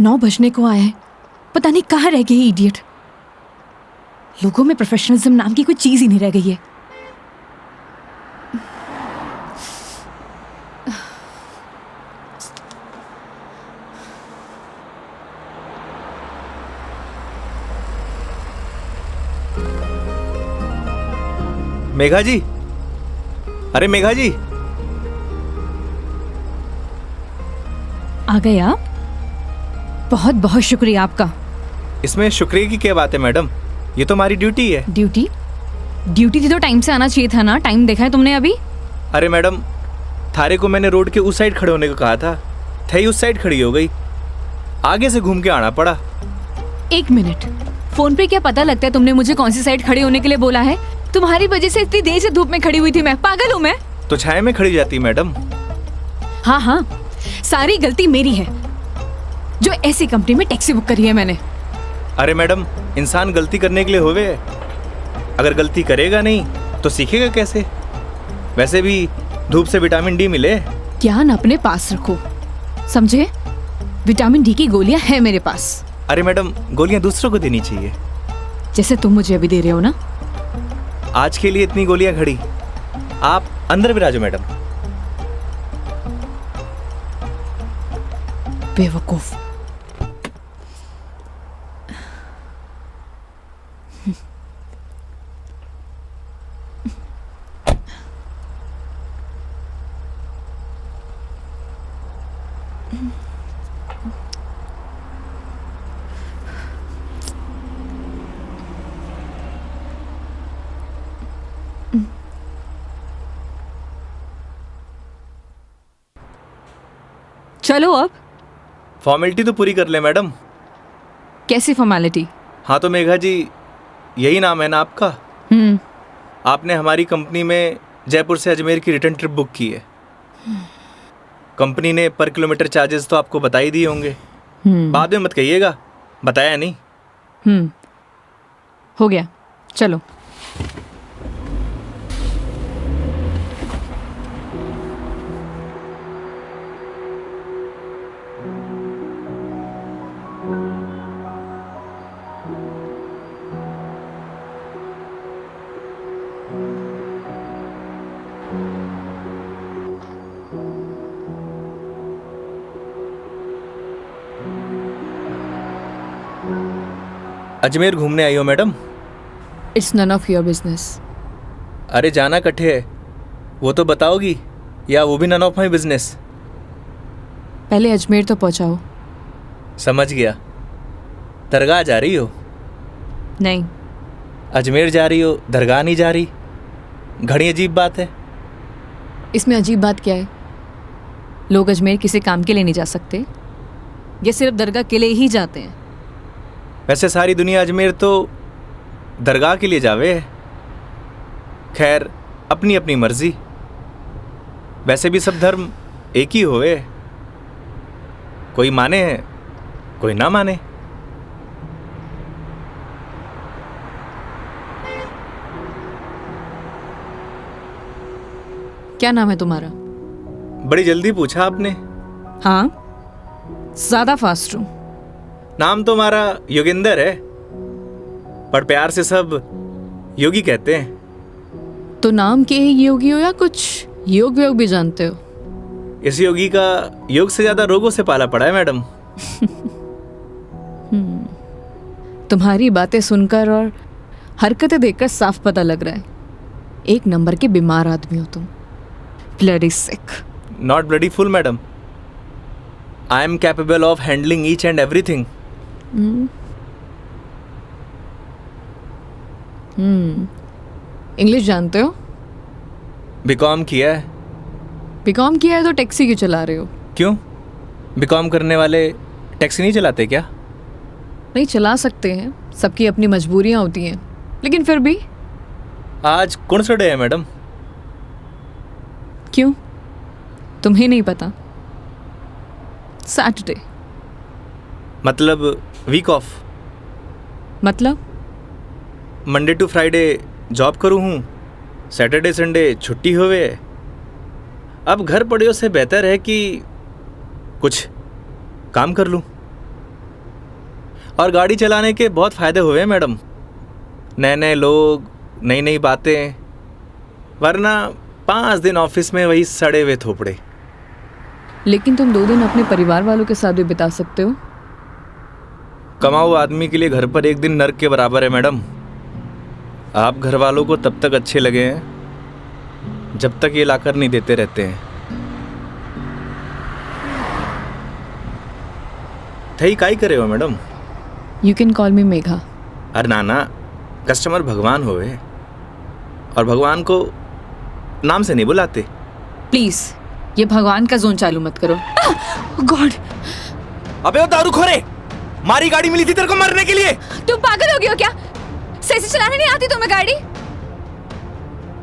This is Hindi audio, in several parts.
9 बजने को आया है, पता नहीं कहाँ रह गई इडियट। लोगों में प्रोफेशनलिज्म नाम की कोई चीज ही नहीं रह गई है। मेघा जी, अरे मेघा जी, आ गए आप? बहुत बहुत शुक्रिया आपका। इसमें शुक्रिया की क्या बात है मैडम, ये तो हमारी ड्यूटी है। ड्यूटी? ड्यूटी थी तो टाइम से आना चाहिए था ना। टाइम देखा है तुमने अभी? अरे मैडम, थारे को मैंने रोड के उस साइड खड़े होने को कहा था, थई उस साइड खड़ी हो गई, आगे से घूम के आना पड़ा। 1 मिनट, फोन पे क्या पता लगता है तुमने मुझे कौन सी साइड खड़ी होने के लिए बोला है? तुम्हारी वजह से इतनी देर से धूप में खड़ी हुई थी मैं। पागल हूँ मैं? तो छाया में खड़ी जाती मैडम। हाँ हाँ, सारी गलती मेरी है जो ऐसी कंपनी में टैक्सी बुक करी है मैंने। अरे मैडम, इंसान गलती करने के लिए होवे है, अगर गलती करेगा नहीं तो सीखेगा कैसे? वैसे भी धूप से विटामिन डी मिले। ज्ञान अपने पास रखो, समझे? विटामिन डी की गोलियां हैं मेरे पास। अरे मैडम, गोलियां दूसरों को देनी चाहिए, जैसे तुम मुझे अभी दे रहे हो ना। आज के लिए इतनी गोलियां खड़ी, आप अंदर विराजो मैडम। बेवकूफ। चलो अब। फॉर्मेलिटी तो पूरी कर ले मैडम। कैसी फॉर्मेलिटी? हाँ तो मेघा जी, यही नाम है ना आपका? आपने हमारी कंपनी में जयपुर से अजमेर की रिटर्न ट्रिप बुक की है। कंपनी ने पर किलोमीटर चार्जेस तो आपको बता ही दिए होंगे। बाद में मत कहिएगा बताया नहीं। हो गया, चलो। अजमेर घूमने आई हो madam? It's none of your business. अरे जाना कट्ठे है वो तो बताओगी, या वो भी नन ऑफ माई बिजनेस? पहले अजमेर तो पहुंचाओ। समझ गया। दरगाह जा रही हो? नहीं। अजमेर जा रही हो, दरगाह नहीं जा रही? घड़ी अजीब बात है। इसमें अजीब बात क्या है? लोग अजमेर किसी काम के लिए नहीं जा सकते, ये सिर्फ दरगाह के लिए ही जाते हैं। वैसे सारी दुनिया अजमेर तो दरगाह के लिए जावे है। खैर, अपनी अपनी मर्जी। वैसे भी सब धर्म एक ही होवे, कोई माने है कोई ना माने। क्या नाम है तुम्हारा? बड़ी जल्दी पूछा आपने। हाँ, ज्यादा फास्ट हूं। नाम तो हमारा योगेंद्र है, पर प्यार से सब योगी कहते हैं। तो नाम के ही योगी हो या कुछ योग व्योग भी जानते हो? इस योगी का योग से ज्यादा रोगों से पाला पड़ा है मैडम। तुम्हारी बातें सुनकर और हरकतें देखकर साफ पता लग रहा है, एक नंबर के बीमार आदमी हो तुम। Bloody sick. Not bloody fool madam, I am capable of handling each and everything. English जानते हो? बीकॉम किया है। बीकॉम किया है तो टैक्सी क्यों चला रहे हो? क्यों, बीकॉम करने वाले टैक्सी नहीं चलाते क्या? नहीं, चला सकते हैं, सबकी अपनी मजबूरियां होती हैं, लेकिन फिर भी। आज कौन सा डे है मैडम? क्यों, तुम्हें नहीं पता? सैटरडे। मतलब वीक ऑफ? मतलब मंडे टू फ्राइडे जॉब करूँ हूँ, सैटरडे संडे छुट्टी होवे। अब घर पड़े से बेहतर है कि कुछ काम कर लूँ। और गाड़ी चलाने के बहुत फ़ायदे हुए हैं मैडम। नए नए लोग, नई नई बातें, वरना 5 दिन ऑफिस में वही सड़े हुए थोपड़े। लेकिन तुम 2 दिन अपने परिवार वालों के साथ भी बिता सकते हो। कमाऊ आदमी के लिए घर पर एक दिन नर्क के बराबर है मैडम। आप घर वालों को तब तक अच्छे लगे हैं जब तक ये लाकर नहीं देते रहते हैं। थई काई करे हो मैडम? यू कैन कॉल मी मेघा। अरे नाना, कस्टमर भगवान होवे और भगवान को नाम से नहीं बुलाते। प्लीज ये भगवान का जोन चालू मत करो। गॉड! अबे वो दारूखोरे, मारी गाड़ी मिली थी तेरे को मरने के लिए। तुम पागल हो गए हो क्या? सही से चलाने नहीं आती तुम्हें गाड़ी?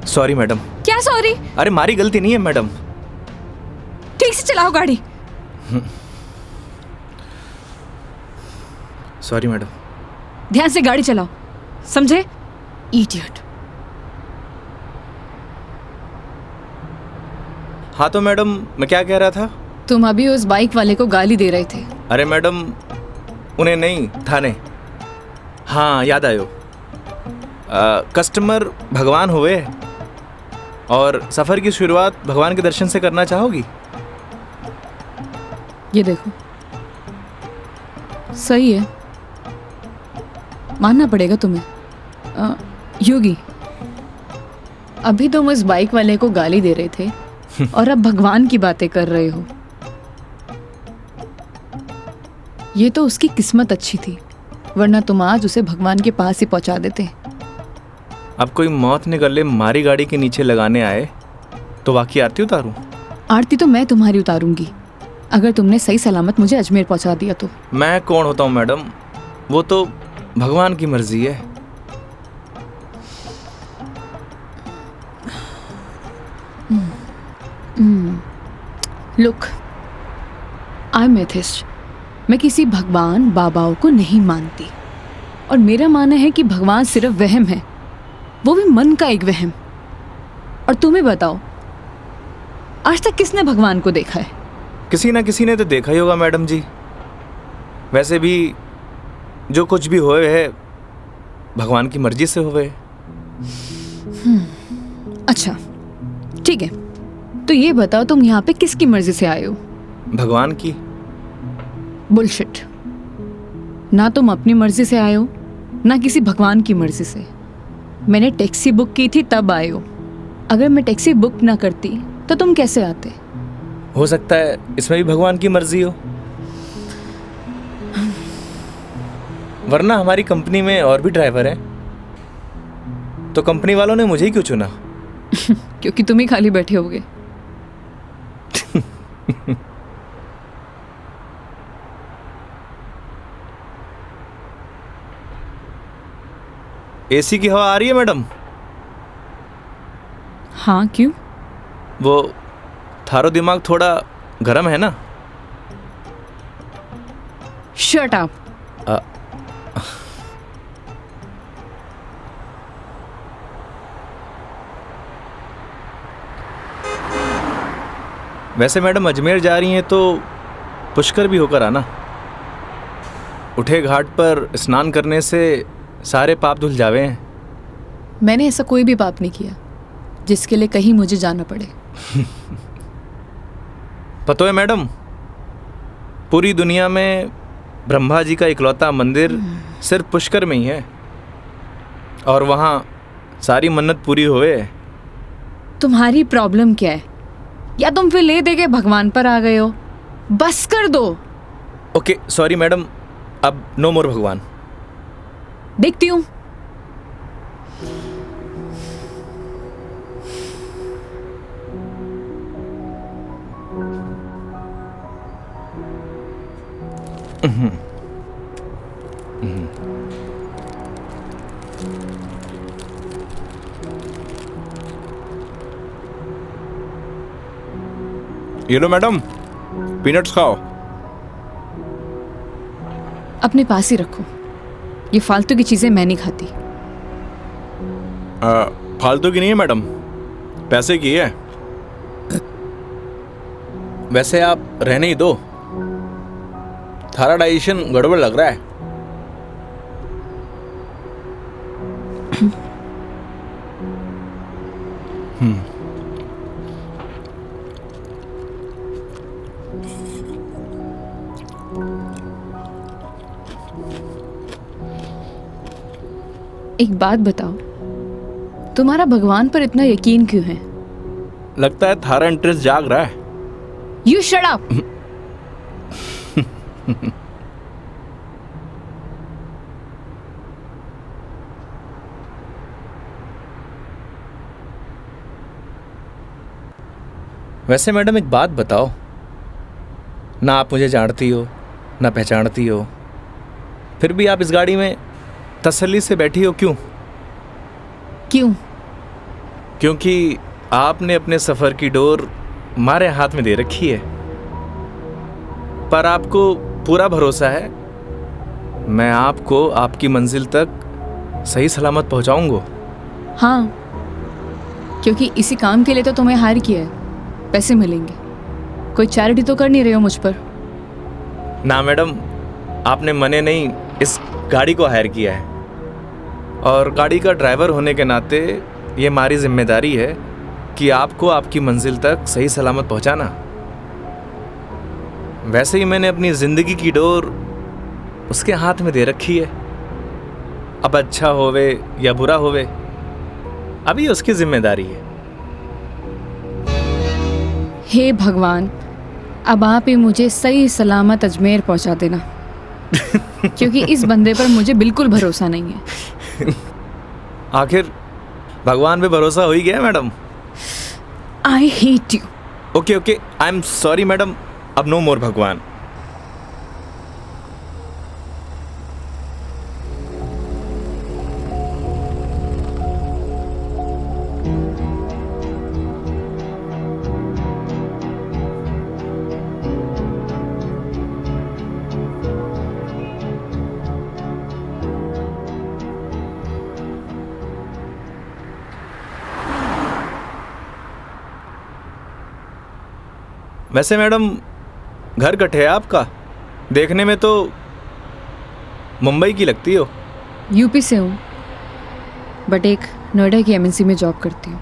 Sorry madam. क्या सॉरी? अरे मारी गलती नहीं है मैडम। ठीक से चलाओ गाड़ी। Sorry madam. ध्यान से गाड़ी चलाओ, समझे? इडियट। हाँ तो मैडम, मैं क्या कह रहा था? तुम अभी उस बाइक वाले को गाली दे रहे थे। अरे मैडम, उन्हें नहीं, थाने। हाँ याद आयो। कस्टमर भगवान हुए और सफ़र की शुरुआत भगवान के दर्शन से करना चाहोगी? ये देखो, सही है, मानना पड़ेगा तुम्हें। योगी, अभी तुम उस बाइक वाले को गाली दे रहे थे और अब भगवान की बातें कर रहे हो। ये तो उसकी किस्मत अच्छी थी, वरना तुम आज उसे भगवान के पास ही पहुंचा देते। अब कोई मौत ने गले मारी गाड़ी के नीचे लगाने आए तो वाकई आरती उतारूं? आरती तो मैं तुम्हारी उतारूंगी अगर तुमने सही सलामत मुझे अजमेर पहुंचा दिया तो। मैं कौन होता हूँ मैडम, वो तो भगवान की मर्जी है। Look, I am atheist. मैं किसी भगवान बाबाओं को नहीं मानती और मेरा मानना है कि भगवान सिर्फ वहम है, वो भी मन का एक वहम। और तुम्हें बताओ, आज तक किसने भगवान को देखा है? किसी ना किसी ने तो देखा ही होगा मैडम जी। वैसे भी जो कुछ भी होए है भगवान की मर्जी से होए। अच्छा ठीक है, तो ये बताओ तुम यहाँ पे किसकी मर्जी से आए हो? भगवान की। बुलशिट। ना तुम अपनी मर्जी से आए हो, ना किसी भगवान की मर्जी से। मैंने टैक्सी बुक की थी तब आए हो। अगर मैं टैक्सी बुक ना करती तो तुम कैसे आते? हो सकता है इसमें भी भगवान की मर्जी हो, वरना हमारी कंपनी में और भी ड्राइवर हैं, तो कंपनी वालों ने मुझे ही क्यों चुना? क्योंकि तुम ही खाली बैठे होगे। एसी की हवा आ रही है मैडम? हाँ क्यों? वो थारो दिमाग थोड़ा गर्म है ना? Shut up. वैसे मैडम अजमेर जा रही हैं तो पुष्कर भी होकर आना। उठे घाट पर स्नान करने से सारे पाप धुल जावे हैं। मैंने ऐसा कोई भी पाप नहीं किया जिसके लिए कहीं मुझे जाना पड़े। पता है मैडम, पूरी दुनिया में ब्रह्मा जी का इकलौता मंदिर सिर्फ पुष्कर में ही है और वहाँ सारी मन्नत पूरी हुए। तुम्हारी प्रॉब्लम क्या है? या तुम फिर ले दे के भगवान पर आ गए हो? बस कर दो। ओके सॉरी मैडम, अब नो मोर भगवान। देखती हूँ। ये लो मैडम, पीनट्स खाओ। अपने पास ही रखो, ये फालतू की चीजें मैं नहीं खाती। फालतू की नहीं है मैडम, पैसे की है। वैसे आप रहने ही दो, थारा डाइजेशन गड़बड़ लग रहा है। एक बात बताओ, तुम्हारा भगवान पर इतना यकीन क्यों है? लगता है थारा इंटरेस्ट जाग रहा है। You shut up. वैसे मैडम एक बात बताओ, ना आप मुझे जानती हो ना पहचानती हो, फिर भी आप इस गाड़ी में तसल्ली से बैठी हो, क्यों? क्यों? क्योंकि आपने अपने सफ़र की डोर हमारे हाथ में दे रखी है, पर आपको पूरा भरोसा है मैं आपको आपकी मंजिल तक सही सलामत पहुंचाऊंगा। हाँ, क्योंकि इसी काम के लिए तो तुम्हें हायर किया है, पैसे मिलेंगे। कोई चैरिटी तो कर नहीं रहे हो मुझ पर? ना मैडम, आपने मने नहीं इस गाड़ी को हायर किया है, और गाड़ी का ड्राइवर होने के नाते ये हमारी जिम्मेदारी है कि आपको आपकी मंजिल तक सही सलामत पहुंचाना। वैसे ही मैंने अपनी ज़िंदगी की डोर उसके हाथ में दे रखी है। अब अच्छा होवे या बुरा होवे, अभी उसकी जिम्मेदारी है। हे भगवान, अब आप ही मुझे सही सलामत अजमेर पहुंचा देना, क्योंकि इस बंदे पर मुझे बिल्कुल भरोसा नहीं है। आखिर भगवान पे भरोसा हो ही गया madam. I hate you. Okay okay, I am sorry madam, अब नो मोर भगवान। वैसे मैडम घर कटे है आपका? देखने में तो मुंबई की लगती हो। यूपी से हूँ, बट एक नोएडा की एमएनसी में जॉब करती हूँ।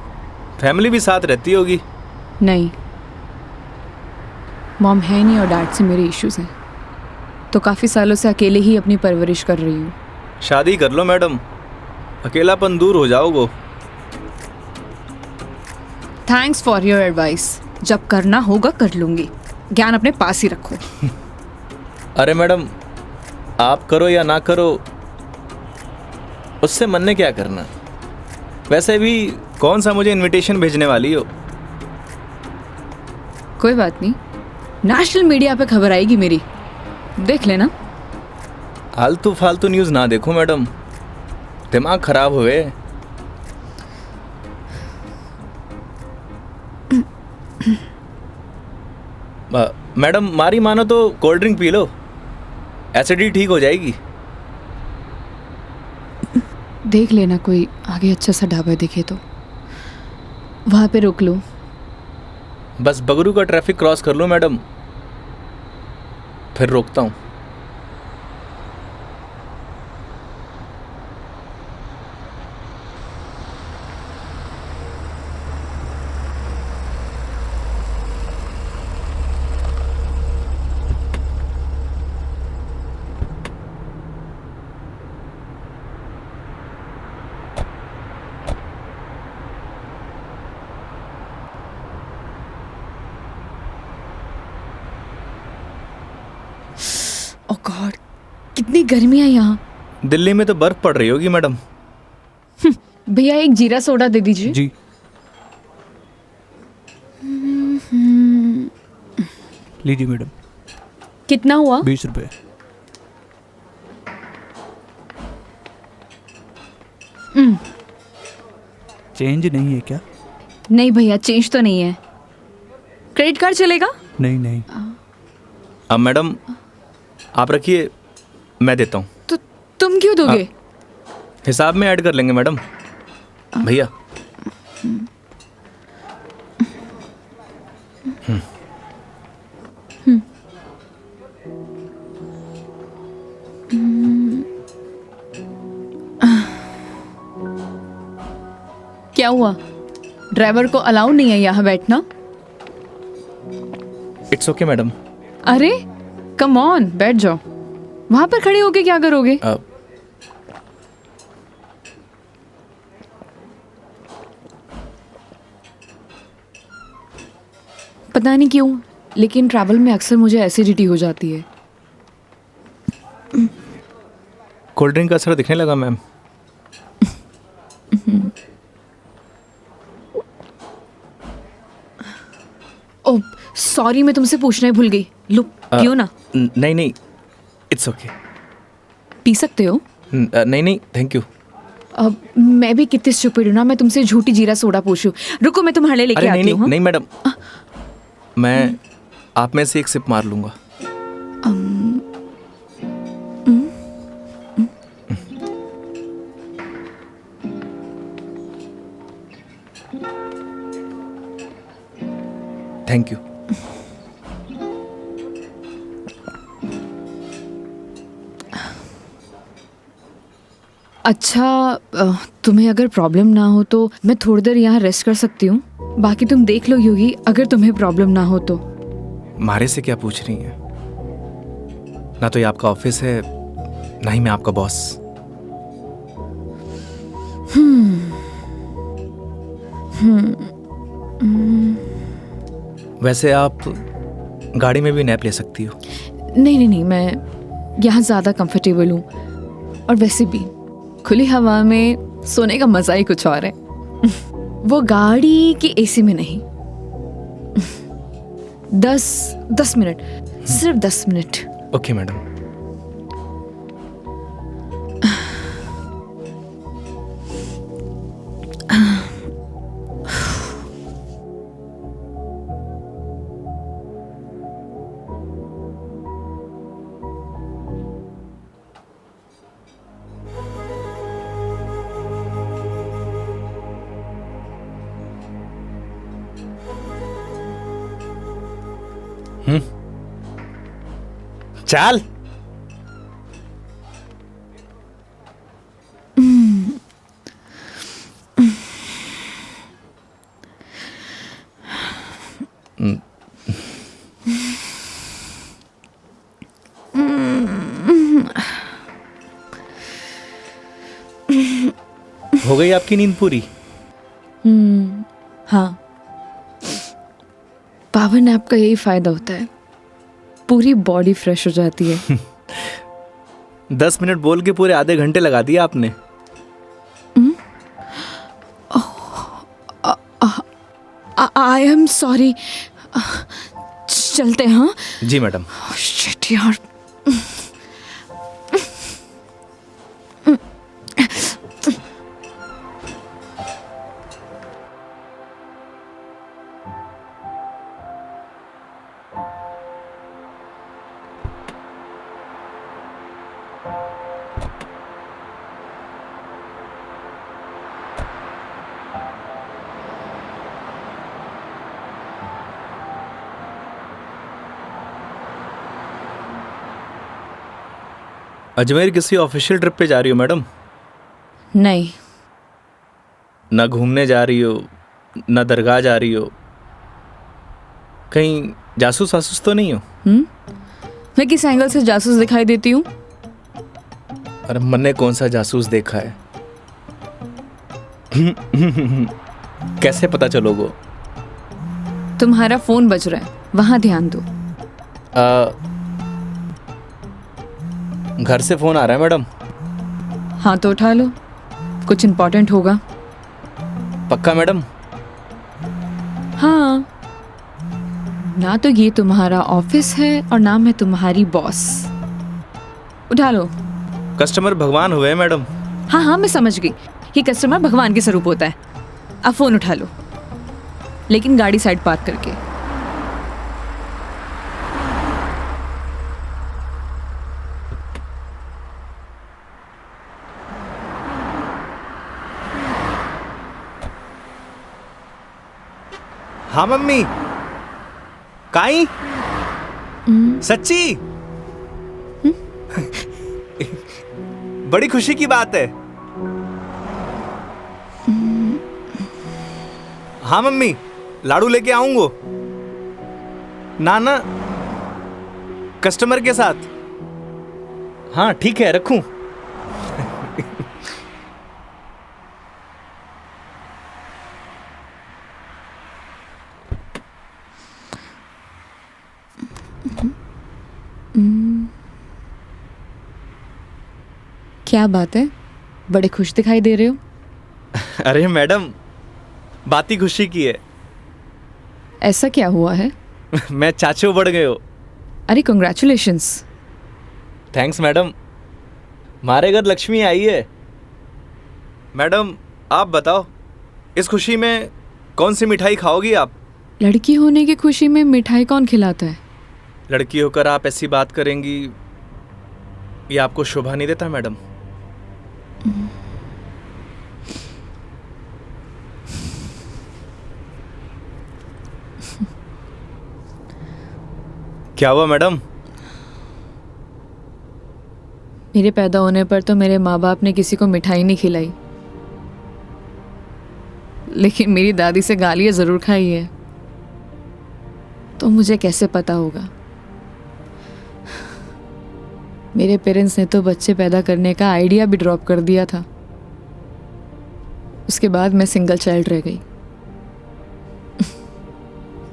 फैमिली भी साथ रहती होगी? नहीं, मॉम है नहीं और डैड से मेरे इश्यूज हैं, तो काफ़ी सालों से अकेले ही अपनी परवरिश कर रही हूँ। शादी कर लो मैडम, अकेलापन दूर हो जाओगे। Thanks for your advice. जब करना होगा कर लूँगी, ज्ञान अपने पास ही रखो। अरे मैडम, आप करो या ना करो, उससे मन ने क्या करना। वैसे भी कौन सा मुझे इनविटेशन भेजने वाली हो? कोई बात नहीं, नेशनल मीडिया पे खबर आएगी मेरी, देख लेना। आलतू फालतू न्यूज़ ना देखो मैडम, दिमाग खराब हुए। मैडम मारी मानो तो cold drink P low, acidity ठीक हो जाएगी। देख लेना, कोई आगे अच्छा सा ढाबा दिखे तो वहाँ पे रोक लो। बस बगरू का ट्रैफिक क्रॉस कर लो मैडम, फिर रोकता हूँ। ओह गॉड, कितनी गर्मी है यहाँ। दिल्ली में तो बर्फ पड़ रही होगी मैडम। भैया एक जीरा सोडा दे दीजिए। जी। लीजिए मैडम। कितना हुआ? 20 रुपये। चेंज नहीं है क्या? नहीं भैया, चेंज तो नहीं है। क्रेडिट कार्ड चलेगा? नहीं नहीं। अब मैडम आप रखिए, मैं देता हूँ। तो तुम क्यों दोगे? हिसाब में ऐड कर लेंगे मैडम। भैया क्या हुआ? ड्राइवर को अलाउ नहीं है यहाँ बैठना। It's okay madam. अरे कम ऑन, बैठ जाओ। वहां पर खड़े होके क्या करोगे? पता नहीं क्यों, लेकिन ट्रैवल में अक्सर मुझे एसिडिटी हो जाती है। कोल्ड ड्रिंक का असर दिखने लगा मैम। ओह सॉरी, मैं तुमसे पूछना ही भूल गई। लो पियो ना। नहीं नहीं, इट्स ओके। पी सकते हो। नहीं नहीं, थैंक यू। अब मैं भी कितनी स्टूपिड हूँ ना, मैं तुमसे झूठी जीरा सोडा पूछूं। रुको मैं तुम्हारे लिए लेके अरे नहीं आती हूँ। नहीं नहीं मैडम, मैं आप में से एक सिप मार लूंगा। Thank you. अच्छा तुम्हें अगर प्रॉब्लम ना हो तो मैं थोड़ी देर यहाँ रेस्ट कर सकती हूँ। बाकी तुम देख लो योगी, अगर तुम्हें प्रॉब्लम ना हो तो। मारे से क्या पूछ रही हैं? ना तो ये आपका ऑफिस है, ना ही मैं आपका बॉस। वैसे आप गाड़ी में भी नैप ले सकती हो। नहीं नहीं नहीं, मैं यहाँ ज़्यादा कंफर्टेबल हूँ, और वैसे भी खुली हवा में सोने का मज़ा ही कुछ और है। वो गाड़ी की एसी में नहीं। 10 मिनट, सिर्फ 10 मिनट। Okay madam. चल हो गई आपकी नींद पूरी? हाँ, पावर नैप का यही फायदा होता है, पूरी बॉडी फ्रेश हो जाती है। 10 मिनट बोल के पूरे आधे घंटे लगा दिया आपने। आई एम सॉरी। चलते हैं। हाँ जी मैडम। शिट यार। अजमेर किसी ऑफिशियल ट्रिप पे जा रही हो मैडम? नहीं। ना घूमने जा रही हो, ना दरगाह जा रही हो, कहीं जासूस वासूस तो नहीं हो? मैं किस एंगल से जासूस दिखाई देती हूँ? अरे मैंने कौन सा जासूस देखा है? कैसे पता चलोगे? तुम्हारा फोन बज रहा है, वहां ध्यान दो। घर से फोन आ रहा है मैडम। हाँ तो उठा लो, कुछ इम्पोर्टेंट होगा। पक्का मैडम? हाँ, ना तो ये तुम्हारा ऑफिस है और ना मैं तुम्हारी बॉस। उठा लो। कस्टमर भगवान हुए हैं मैडम। हाँ हाँ मैं समझ गई, ये कस्टमर भगवान के स्वरूप होता है। अब फोन उठा लो, लेकिन गाड़ी साइड पार्क करके। हाँ मम्मी। काई? सच्ची? बड़ी खुशी की बात है। हाँ मम्मी, लाडू लेके आऊंगो। ना ना, कस्टमर के साथ। हाँ ठीक है, रखूं। क्या बात है, बड़े खुश दिखाई दे रहे हो। अरे मैडम, बात ही खुशी की है। ऐसा क्या हुआ है। मैं चाचू बढ़ गए हो। अरे कंग्रेचुलेशंस। थैंक्स मैडम, हमारे घर लक्ष्मी आई है। मैडम आप बताओ, इस खुशी में कौन सी मिठाई खाओगी आप? लड़की होने की खुशी में मिठाई कौन खिलाता है। लड़की होकर आप ऐसी बात करेंगी, ये आपको शोभा नहीं देता मैडम। क्या हुआ मैडम? मेरे पैदा होने पर तो मेरे माँ बाप ने किसी को मिठाई नहीं खिलाई, लेकिन मेरी दादी से गालियाँ ज़रूर खाई है। तो मुझे कैसे पता होगा। मेरे पेरेंट्स ने तो बच्चे पैदा करने का आइडिया भी ड्रॉप कर दिया था। उसके बाद मैं सिंगल चाइल्ड रह गई।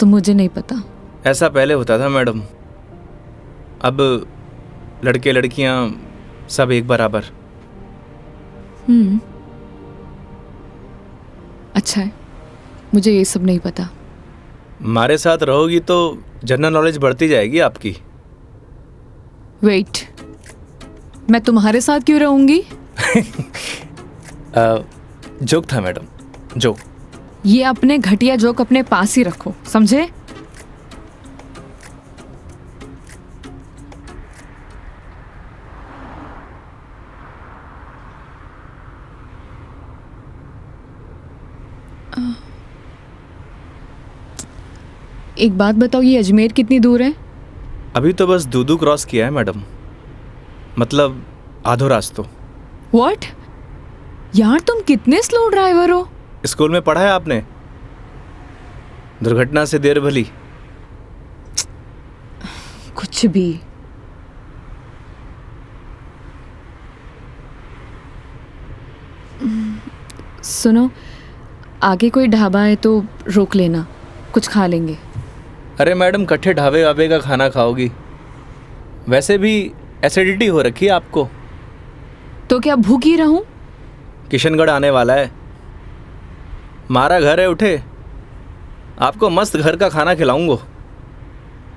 तो मुझे नहीं पता। ऐसा पहले होता था मैडम, अब लड़के लड़कियां सब एक बराबर। अच्छा है, मुझे ये सब नहीं पता। हमारे साथ रहोगी तो जनरल नॉलेज बढ़ती जाएगी आपकी। वेट, मैं तुम्हारे साथ क्यों रहूंगी। जोक था मैडम, जोक। ये अपने घटिया जोक अपने पास ही रखो, समझे। एक बात बताओ, ये अजमेर कितनी दूर है। अभी तो बस दूदू क्रॉस किया है मैडम, मतलब आधो रास्तों। व्हाट, यार तुम कितने स्लो ड्राइवर हो। स्कूल में पढ़ा है आपने, दुर्घटना से देर भली। कुछ भी। सुनो, आगे कोई ढाबा है तो रोक लेना, कुछ खा लेंगे। अरे मैडम, कट्ठे ढाबे वाबे का खाना खाओगी? वैसे भी एसिडिटी हो रखी है आपको। तो क्या भूख ही रहूं। किशनगढ़ आने वाला है, हमारा घर है, उठे आपको मस्त घर का खाना खिलाऊंगा।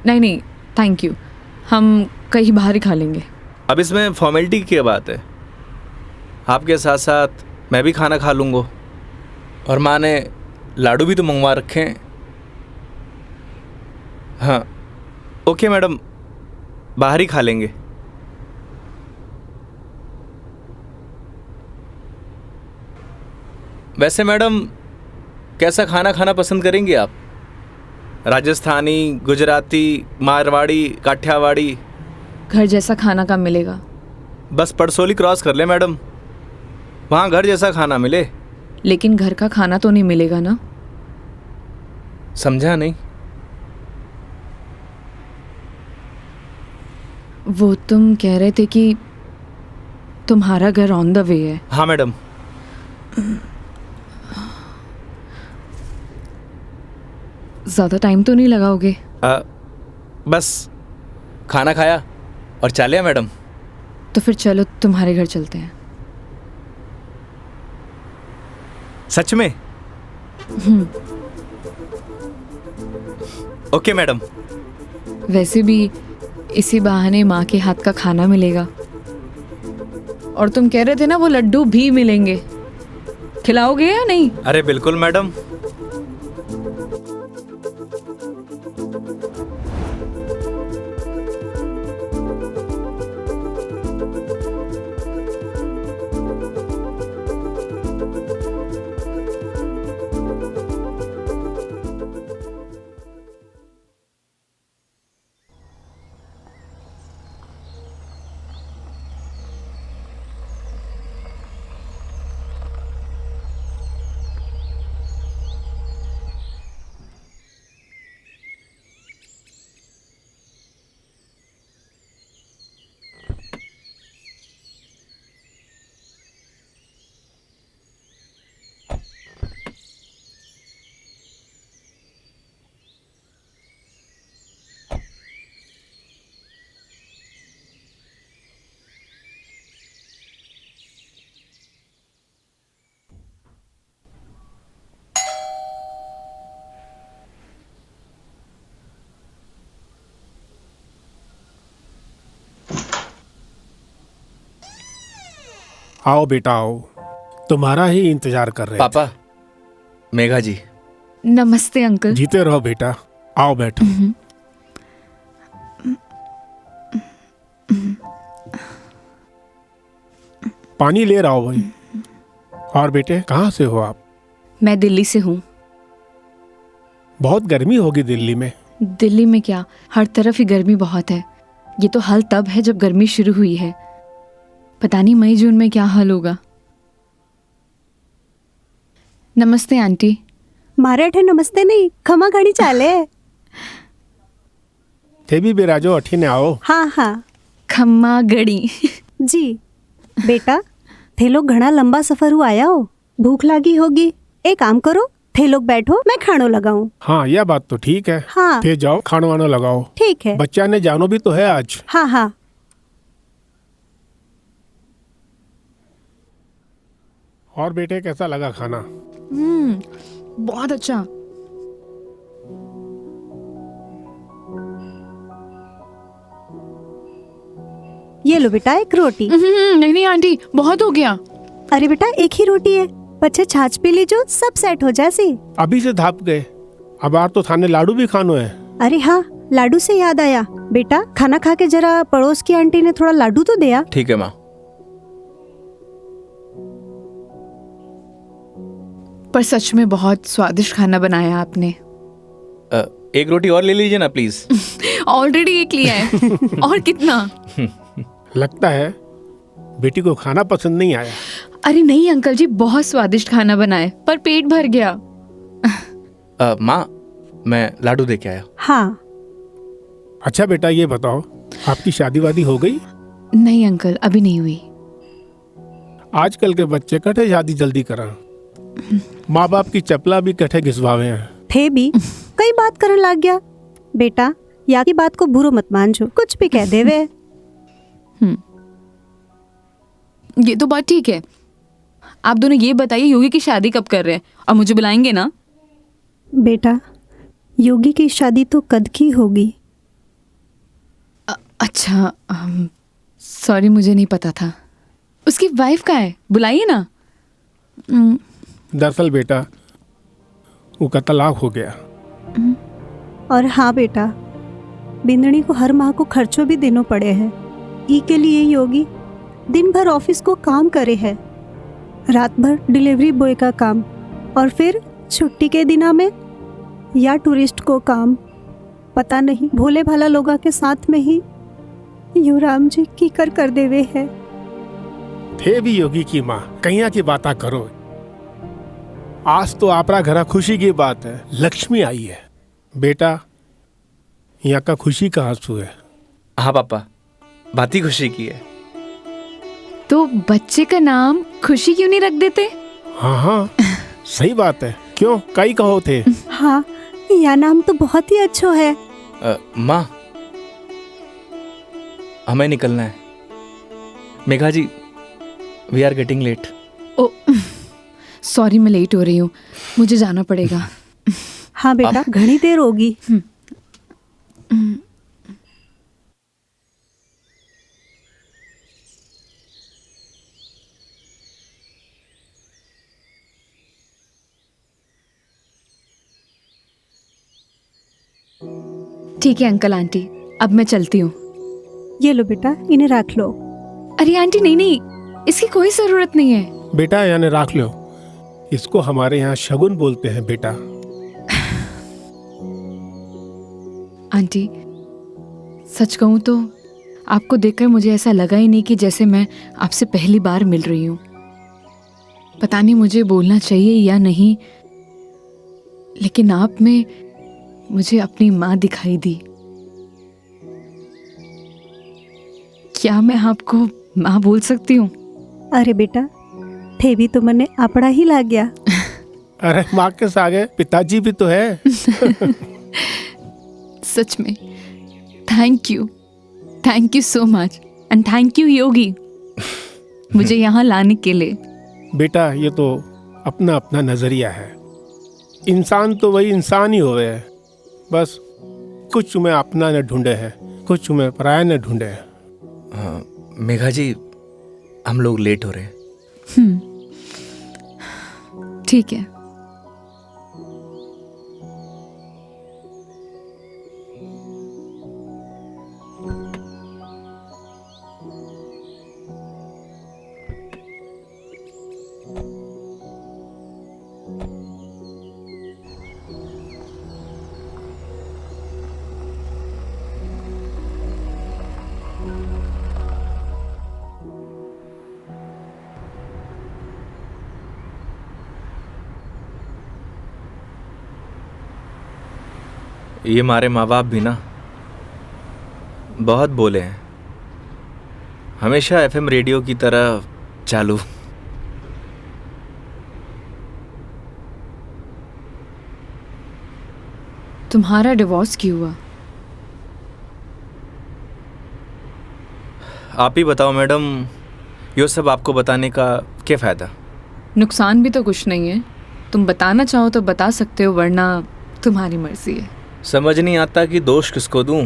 नहीं नहीं थैंक यू, हम कहीं बाहर ही खा लेंगे। अब इसमें फॉर्मेलिटी की बात है, आपके साथ साथ मैं भी खाना खा लूँगा। और माँ ने लाडू भी तो मंगवा रखे हैं। हाँ ओके मैडम, बाहर ही खा लेंगे। वैसे मैडम, कैसा खाना खाना पसंद करेंगी आप? राजस्थानी, गुजराती, मारवाड़ी, काठियावाड़ी? घर जैसा खाना कब मिलेगा। बस पड़सोली क्रॉस कर ले मैडम, वहाँ घर जैसा खाना मिले। लेकिन घर का खाना तो नहीं मिलेगा ना। समझा नहीं। वो तुम कह रहे थे कि तुम्हारा घर ऑन द वे है। हाँ मैडम। ज़्यादा टाइम तो नहीं लगाओगे। बस खाना खाया और चलिए मैडम। तो फिर चलो तुम्हारे घर चलते हैं। सच में? Okay madam. वैसे भी इसी बहाने माँ के हाथ का खाना मिलेगा। और तुम कह रहे थे ना वो लड्डू भी मिलेंगे, खिलाओगे या नहीं। अरे बिल्कुल मैडम। आओ बेटा आओ, तुम्हारा ही इंतजार कर रहे पापा, मेघा जी। नमस्ते अंकल। थे। जीते रहो बेटा, आओ बैठो। पानी ले रहा हूँ भाई। और बेटे कहाँ से हो आप? मैं दिल्ली से हूँ। बहुत गर्मी होगी दिल्ली में। दिल्ली में क्या, हर तरफ ही गर्मी बहुत है। ये तो हाल तब है जब गर्मी शुरू हुई है, पता नहीं मई जून में क्या हाल होगा। नमस्ते आंटी। मारे नमस्ते नहीं, खमा घड़ी चाले। थे भी बिराजो अठी ने आओ। हाँ हाँ खम्मा गड़ी। जी। बेटा थे लोग घना लंबा सफर हुआ आया हो, भूख लगी होगी। एक काम करो, थे लोग बैठो, मैं खानो लगाऊं। हाँ यह बात तो ठीक है। हाँ थे जाओ खानो वानो लगाओ। ठीक है। बच्चा ने जानो भी तो है आज। हाँ हाँ। और बेटे कैसा लगा खाना? बहुत अच्छा। ये लो बेटा एक रोटी। नहीं नहीं आंटी, बहुत हो गया। अरे बेटा एक ही रोटी है, बच्चे छाछ पी लीजो, सब सेट हो जासी। अभी से धाप गए, अब आर तो थाने लाडू भी खानो है। अरे हाँ, लाडू से याद आया, बेटा खाना खा के जरा पड़ोस की आंटी ने थोड़ा लाडू तो दिया। ठीक है माँ। पर सच में बहुत स्वादिष्ट खाना बनाया आपने। एक रोटी और ले लीजिए ना प्लीज। ऑलरेडी एक लिया है। और कितना? लगता है बेटी को खाना पसंद नहीं आया। अरे नहीं अंकल जी, बहुत स्वादिष्ट खाना बनाए, पर पेट भर गया। माँ, मैं लाडू दे के आया। हाँ। अच्छा बेटा ये बताओ, आपकी शादी वादी हो गई? नहीं अंकल, अभी नहीं हुई। आजकल के बच्चे कठे शादी जल्दी करा, माँ बाप की चपला भी कठे घिसवावे हैं। थे भी कई बात करने लग गया। बेटा या की बात को बुरो मत मानजो, कुछ भी कह देवे। ये तो बात ठीक है। आप दोनों ये बताइए, योगी की शादी कब कर रहे हैं और मुझे बुलाएंगे ना? बेटा योगी की शादी तो कद की होगी। अच्छा, सॉरी मुझे नहीं पता था। उसकी वाइफ कहाँ है, बुलाइए ना। दरअसल बेटा वो का तलाक हो गया। और हाँ बेटा, बिंदनी को हर माह को खर्चों भी देना पड़े हैं। ई के लिए योगी दिन भर ऑफिस को काम करे है, रात भर डिलीवरी बॉय का काम, और फिर छुट्टी के दिना में या टूरिस्ट को काम। पता नहीं भोले भाला लोगा के साथ में ही युवराम जी की कर देवे है। थे भी योगी की माँ, कहिया की बात करो। आज तो आपरा घरा खुशी की बात है, लक्ष्मी आई है। बेटा यहाँ का खुशी का आंसू है। हाँ पापा, बात ही खुशी की है। तो बच्चे का नाम खुशी क्यों नहीं रख देते? हाँ हाँ सही बात है, क्यों कई कहो थे। हाँ यह नाम तो बहुत ही अच्छा है। माँ, हमें निकलना है। Megha ji, we are getting late. Oh sorry, मैं लेट हो रही हूँ, मुझे जाना पड़ेगा। हाँ बेटा घनी देर होगी। ठीक है अंकल आंटी, अब मैं चलती हूँ। ये लो बेटा, इन्हें रख लो। अरे आंटी नहीं नहीं, इसकी कोई जरूरत नहीं है। बेटा यानी रख लो, इसको हमारे यहाँ शगुन बोलते हैं बेटा। आंटी सच कहूँ तो आपको देखकर मुझे ऐसा लगा ही नहीं कि जैसे मैं आपसे पहली बार मिल रही हूँ। पता नहीं मुझे बोलना चाहिए या नहीं, लेकिन आप में मुझे अपनी माँ दिखाई दी। क्या मैं आपको माँ बोल सकती हूँ? अरे बेटा थे भी तो मने अपना ही लग गया। अरे माँ के सागे पिताजी भी तो है। सच में thank you so much, and thank you Yogi मुझे यहाँ लाने के लिए। बेटा ये तो अपना अपना नजरिया है, इंसान तो वही इंसान ही होवे है, बस कुछ में अपना न ढूंढे है, कुछ में पराया न ढूंढे है। मेघा जी, हम लोग लेट हो रहे हैं। ठीक है। ये हमारे माँ बाप भी ना बहुत बोले हैं, हमेशा एफएम रेडियो की तरह चालू। तुम्हारा डिवोर्स क्यों हुआ? आप ही बताओ मैडम, ये सब आपको बताने का क्या फ़ायदा? नुकसान भी तो कुछ नहीं है। तुम बताना चाहो तो बता सकते हो, वरना तुम्हारी मर्जी है। समझ नहीं आता कि दोष किसको दूं।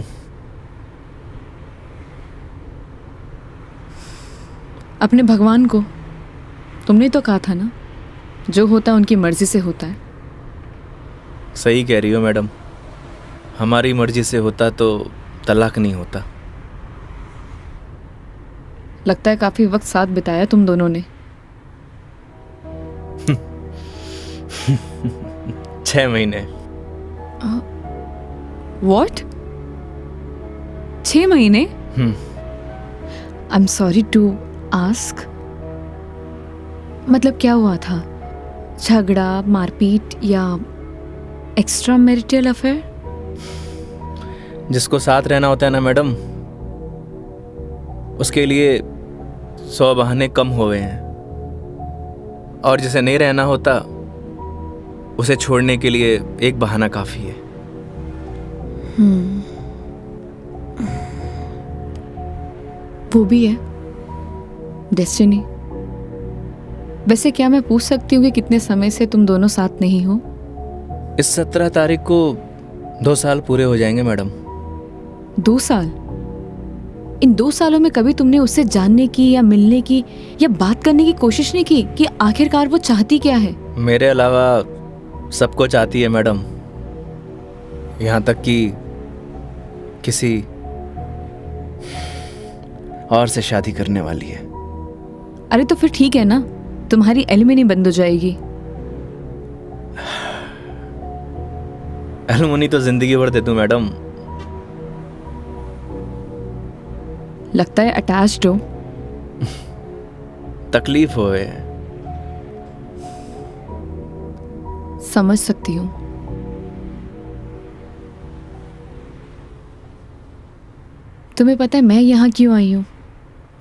अपने भगवान को। तुमने तो कहा था ना, जो होता है उनकी मर्जी से होता है। सही कह रही हो मैडम, हमारी मर्जी से होता तो तलाक नहीं होता। लगता है काफी वक्त साथ बिताया तुम दोनों ने। 6 महीने। What? 6 महीने? I'm sorry to ask. मतलब क्या हुआ था? झगड़ा, मारपीट या एक्स्ट्रा मैरिटल अफेयर? जिसको साथ रहना होता है ना मैडम, उसके लिए 100 बहाने कम हुए हैं, और जिसे नहीं रहना होता उसे छोड़ने के लिए एक बहाना काफ़ी है। वो भी है डेस्टिनी। वैसे क्या मैं पूछ सकती हूँ कि कितने समय से तुम दोनों साथ नहीं हो? इस 17 तारीख को 2 साल पूरे हो जाएंगे मैडम। 2 साल? इन 2 सालों में कभी तुमने उससे जानने की या मिलने की या बात करने की कोशिश नहीं की कि आखिरकार वो चाहती क्या है? मेरे अलावा सबको चाहती है मैडम, यहाँ तक कि किसी और से शादी करने वाली है। अरे तो फिर ठीक है ना, तुम्हारी एलिमनी बंद हो जाएगी। एलुमनी तो जिंदगी भर दे दूं मैडम। लगता है अटैच्ड हो। तकलीफ होए। समझ सकती हूँ। तुम्हें पता है मैं यहाँ क्यों आई हूँ?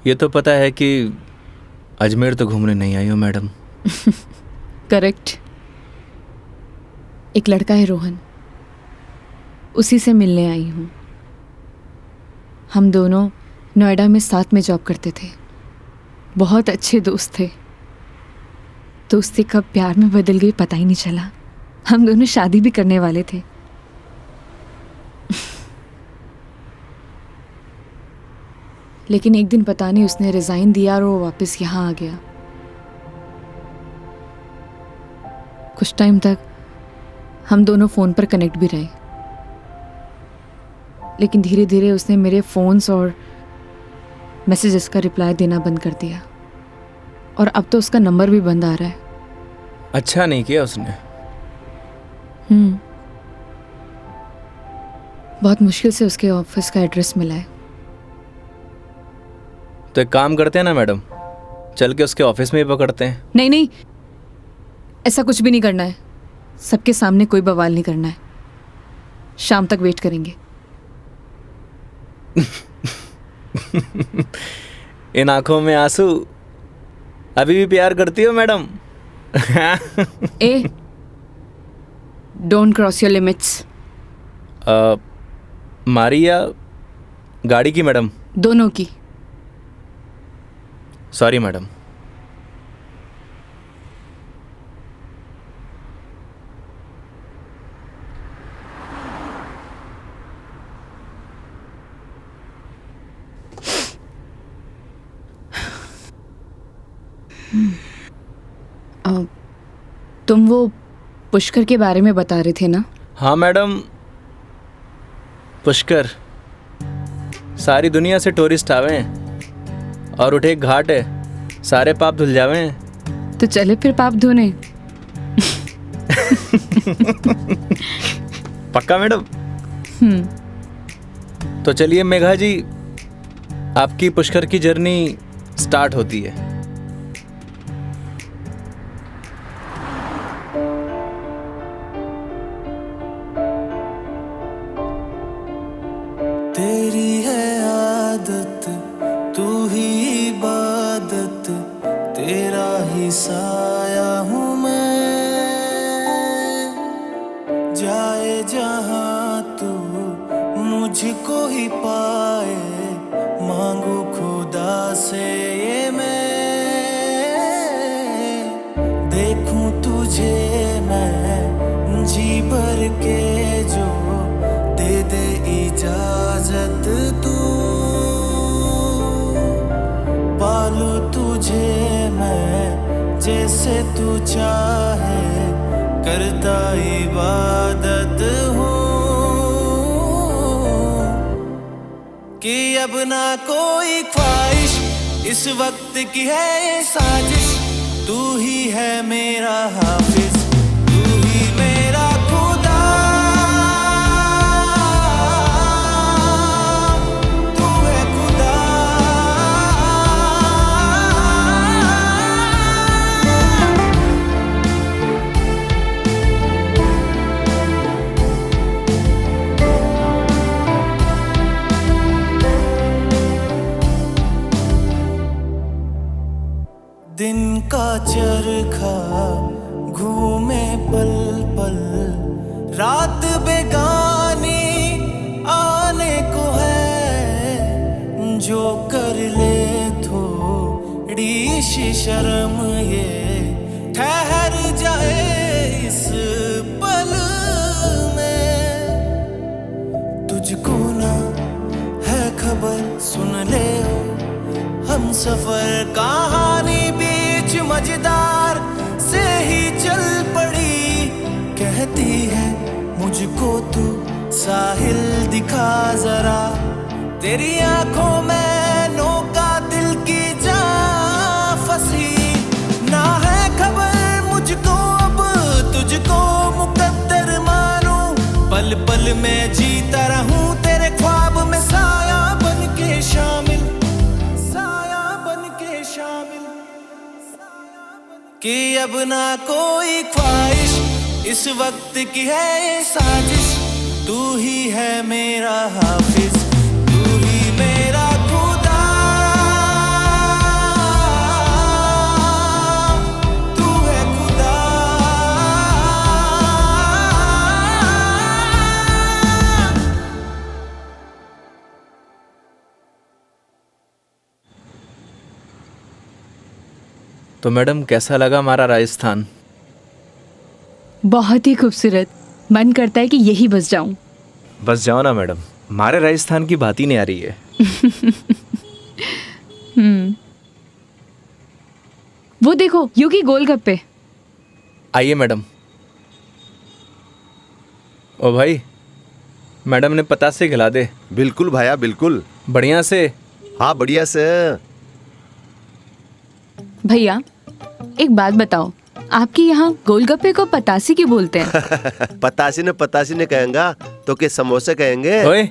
ये तो पता है कि अजमेर तो घूमने नहीं आई हो मैडम। करेक्ट। एक लड़का है रोहन, उसी से मिलने आई हूँ। हम दोनों नोएडा में साथ में जॉब करते थे, बहुत अच्छे दोस्त थे। दोस्ती कब प्यार में बदल गई पता ही नहीं चला। हम दोनों शादी भी करने वाले थे। लेकिन एक दिन पता नहीं उसने रिजाइन दिया और वो वापस यहाँ आ गया। कुछ टाइम तक हम दोनों फ़ोन पर कनेक्ट भी रहे, लेकिन धीरे धीरे उसने मेरे फ़ोन्स और मैसेजेस का रिप्लाई देना बंद कर दिया, और अब तो उसका नंबर भी बंद आ रहा है। अच्छा नहीं किया उसने। बहुत मुश्किल से उसके ऑफिस का एड्रेस मिला है। तो एक काम करते हैं ना मैडम, चल के उसके ऑफिस में ही पकड़ते हैं। नहीं नहीं, ऐसा कुछ भी नहीं करना है। सबके सामने कोई बवाल नहीं करना है। शाम तक वेट करेंगे। इन आंखों में आंसू, अभी भी प्यार करती हो madam? A, don't cross your limits. मारी या गाड़ी की मैडम? दोनों की। Sorry madam. तुम वो पुष्कर के बारे में बता रहे थे ना? हाँ मैडम, पुष्कर सारी दुनिया से टूरिस्ट आवे हैं और उठे एक घाट है, सारे पाप धुल जावे हैं। तो चले फिर पाप धोने। पक्का मैडम? तो चलिए मेघा जी, आपकी पुष्कर की जर्नी स्टार्ट होती है। तेरी है आदत, तू ही इबादत, तेरा ही साया हूँ मैं। जाए जहाँ तू मुझको ही पाए, मांगू खुदा से ये मैं। देखूं तुझे मैं जी भर के, जो दे दे इजाजत तू। पालू तुझे मैं जैसे तू चाहे, करता इबादत हूँ। कि अब ना कोई ख्वाहिश, इस वक्त की है ये साजिश। तू ही है मेरा हाफिज, तू ही मेरा खुदा। तू है खुदा। दिन का चरखा घूमे पल पल, रात बेगानी आने को है। जो कर ले थोड़ी सी शर्म, ये ठहर जाए इस पल में। तुझको ना है खबर, सुन ले ओ हम सफर कहानी बीच मजेदार से ही चल पड़ी। कहती है मुझको तू साहिल दिखा जरा, तेरी आंखों में नौका दिल की जा फंसी। ना है खबर मुझको अब तुझको मुकद्दर मानूं, पल पल में जीता रहूं तेरे ख्वाब में, साया बन के शामिल, कि अब ना कोई ख्वाहिश, इस वक्त की है ये साजिश। तू ही है मेरा हाफिज, तू ही मेरा खुदा। तू है खुदा। तो मैडम कैसा लगा हमारा राजस्थान? बहुत ही खूबसूरत। मन करता है कि यही बस जाऊं। बस जाओ ना मैडम, हमारे राजस्थान की बात ही नहीं आ रही है। वो देखो योगी गोलगप्पे। आइए मैडम। ओ भाई, मैडम ने पतासे खिला दे। बिल्कुल भैया बिल्कुल। बढ़िया से। हाँ बढ़िया से। भैया एक बात बताओ, आपके यहाँ गोलगप्पे को पतासी क्यों बोलते हैं? पतासी ने कहेंगा तो के समोसे कहेंगे। ओए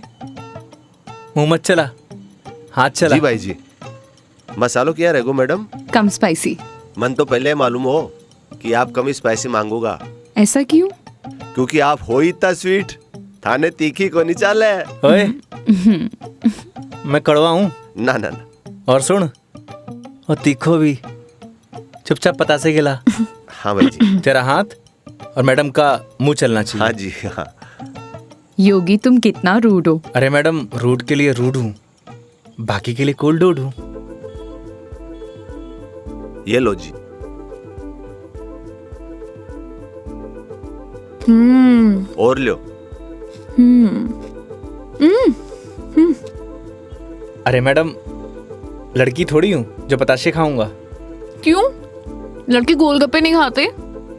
मुंह मत चला, हाथ चला। जी भाई जी। मसालों क्या रहेगो मैडम? कम स्पाइसी। मन तो पहले मालूम हो कि आप कम स्पाइसी मांगोगा। ऐसा क्यों? क्योंकि आप हो ही इतना स्वीट, थाने तीखी को नहीं चाले। ओए मैं कड़वा हूँ ना ना ना। और सुन, और तीखो भी। चुपचाप पतासे खिला। हाँ भाई जी। तेरा हाथ और मैडम का मुंह चलना चाहिए। हाँ जी हाँ। योगी तुम कितना रूड हो। अरे मैडम, रूड के लिए रूड हूँ, बाकी के लिए कोल्ड डूड हूँ। ये लो जी। और लो। अरे मैडम, लड़की थोड़ी हूँ जो पताशे खाऊंगा। क्यों? लड़के गोलगप्पे नहीं खाते?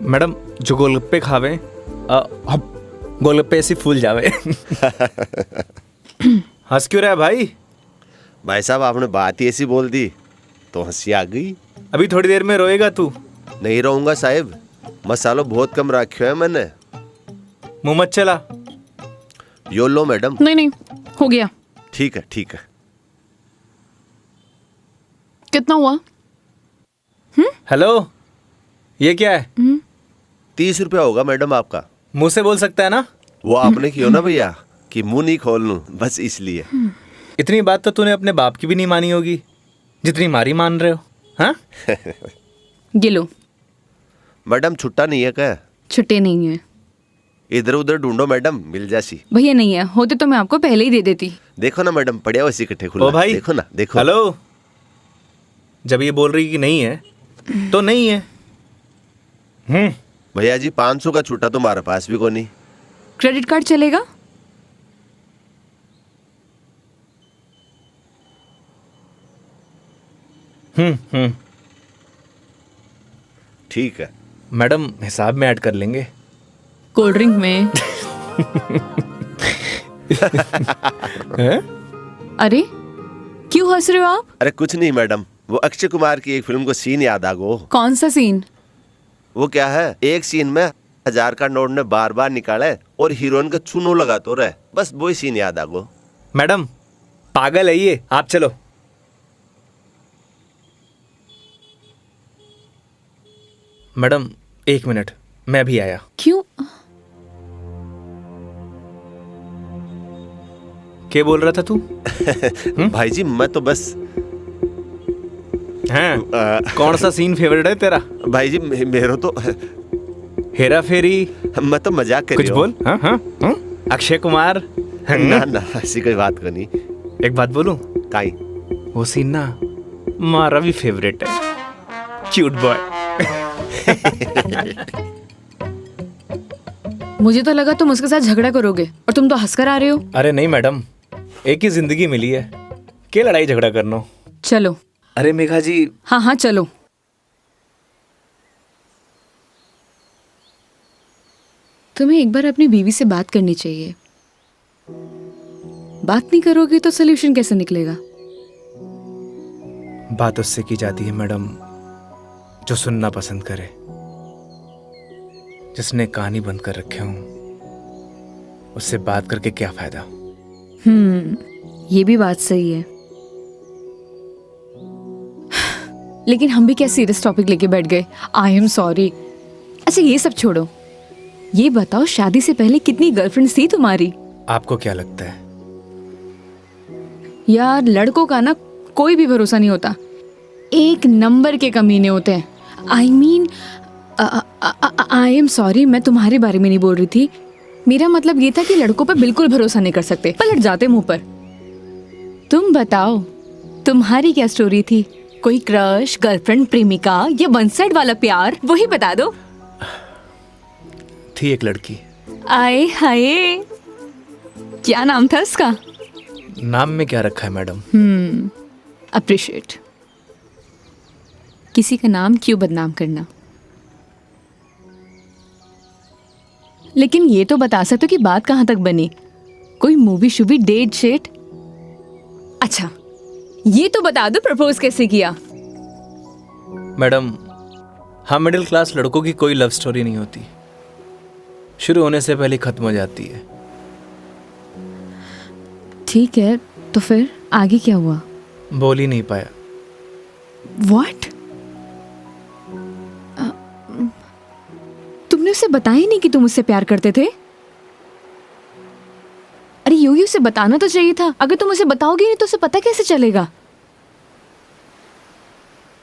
मैडम जो गोलगप्पे खावे गोलगप्पे ऐसे फूल जावे। हंस क्यों रहा है भाई? भाई साहब आपने बात ही ऐसी बोल दी तो हंसी आ गई। अभी थोड़ी देर में रोएगा तू। नहीं रहूंगा साहब, मसालो बहुत कम रखा है मैंने। मुंह मत चला। यो लो मैडम। नहीं नहीं, हो गया। ठीक है ठीक है। कितना हुआ? हेलो, ये क्या है? 30 रुपया होगा मैडम आपका। मुंह से बोल सकता है ना? वो आपने क्यों ना भैया कि मुंह नहीं खोल लूं, बस इसलिए। इतनी बात तो तूने अपने बाप की भी नहीं मानी होगी जितनी मारी मान रहे हो। हाँ? ये लो। मैडम छुट्टा नहीं है क्या? छुट्टे नहीं है इधर उधर ढूंढो मैडम, मिल जासी। भैया, नहीं है। होते तो मैं आपको पहले ही दे देती। देखो ना मैडम, पड़िया वैसे इकट्ठे खुला। ओ भाई, देखो ना, देखो। हेलो, जब ये बोल रही कि नहीं है तो नहीं है। भैया जी 500 का छुट्टा तुम्हारे पास भी को नहीं। क्रेडिट कार्ड चलेगा? ठीक है मैडम, हिसाब में ऐड कर लेंगे। कोल्ड ड्रिंक में। हैं? अरे क्यों हंस रहे हो आप? अरे कुछ नहीं मैडम, वो अक्षय कुमार की एक फिल्म को सीन याद आ गो। कौन सा सीन? वो क्या है, एक सीन में 1000 का नोट ने बार बार निकाले और हीरोइन का चूनो लगा तो रहे, बस वही सीन याद आ गो। मैडम पागल है ये, आप चलो। मैडम 1 मिनट, मैं भी आया। क्यों? क्या बोल रहा था तू? भाई जी मैं तो बस हैं? कौन सा सीन फेवरेट है तेरा? भाई जी मेरा तो हेरा फेरी? मैं तो मजाक कर कुछ रही बोल। हाँ हाँ हाँ? अक्षय कुमार? ना ना ऐसी कोई बात को नहीं। एक बात बोलूं? काई वो सीन ना हमारा भी फेवरेट है। Cute boy. मुझे तो लगा तुम उसके साथ झगड़ा करोगे और तुम तो हंसकर आ रहे हो। अरे नहीं मैडम, एक ही जिंदगी मिली है, क्या लड़ाई झगड़ा करना। चलो। अरे मेघा जी। हाँ हाँ चलो। तुम्हें एक बार अपनी बीवी से बात करनी चाहिए। बात नहीं करोगे तो सोल्यूशन कैसे निकलेगा? बात उससे की जाती है मैडम जो सुनना पसंद करे, जिसने कहानी बंद कर रखे हूं। उससे बात करके क्या फायदा? ये भी बात सही है। लेकिन हम भी क्या सीरियस टॉपिक लेके बैठ गए। आई एम सॉरी। अच्छा ये सब छोड़ो, ये बताओ शादी से पहले कितनी गर्लफ्रेंड्स थी तुम्हारी? आपको क्या लगता है? यार लड़कों का ना कोई भी भरोसा नहीं होता, एक नंबर के कमीने होते हैं। I mean I am sorry, मैं तुम्हारे बारे में नहीं बोल रही थी। मेरा मतलब ये था कि लड़कों पर बिल्कुल भरोसा नहीं कर सकते, पलट जाते मुंह पर। तुम बताओ तुम्हारी क्या स्टोरी थी? कोई क्रश, गर्लफ्रेंड, प्रेमिका या वन साइड वाला प्यार, वही बता दो। थी एक लड़की। आए हाय, क्या नाम था उसका? नाम में क्या रखा है मैडम? अप्रिशिएट। किसी का नाम क्यों बदनाम करना। लेकिन ये तो बता सकते हो कि बात कहाँ तक बनी? कोई मूवी शूवी, डेट शेट? अच्छा ये तो बता दो प्रपोज कैसे किया? मैडम हम मिडिल क्लास लड़कों की कोई लव स्टोरी नहीं होती, शुरू होने से पहले खत्म हो जाती है। ठीक है, तो फिर आगे क्या हुआ? बोल ही नहीं पाया। What? तुमने उसे बताया नहीं कि तुम उससे प्यार करते थे? अरे योगी उसे बताना तो चाहिए था। अगर तुम उसे बताओगे नहीं तो उसे पता कैसे चलेगा?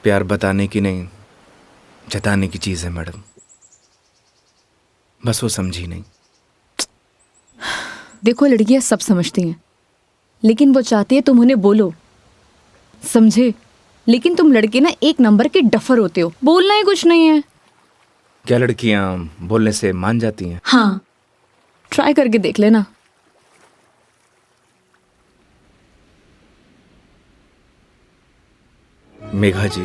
प्यार बताने की नहीं, जताने की चीज है मैडम, बस वो समझी नहीं। देखो लड़कियां सब समझती हैं, लेकिन वो चाहती है तुम उन्हें बोलो, समझे? लेकिन तुम लड़के ना एक नंबर के डफर होते हो, बोलना ही कुछ नहीं है। क्या लड़कियां बोलने से मान जाती हैं? हाँ, ट्राई करके देख लेना। मेघा जी,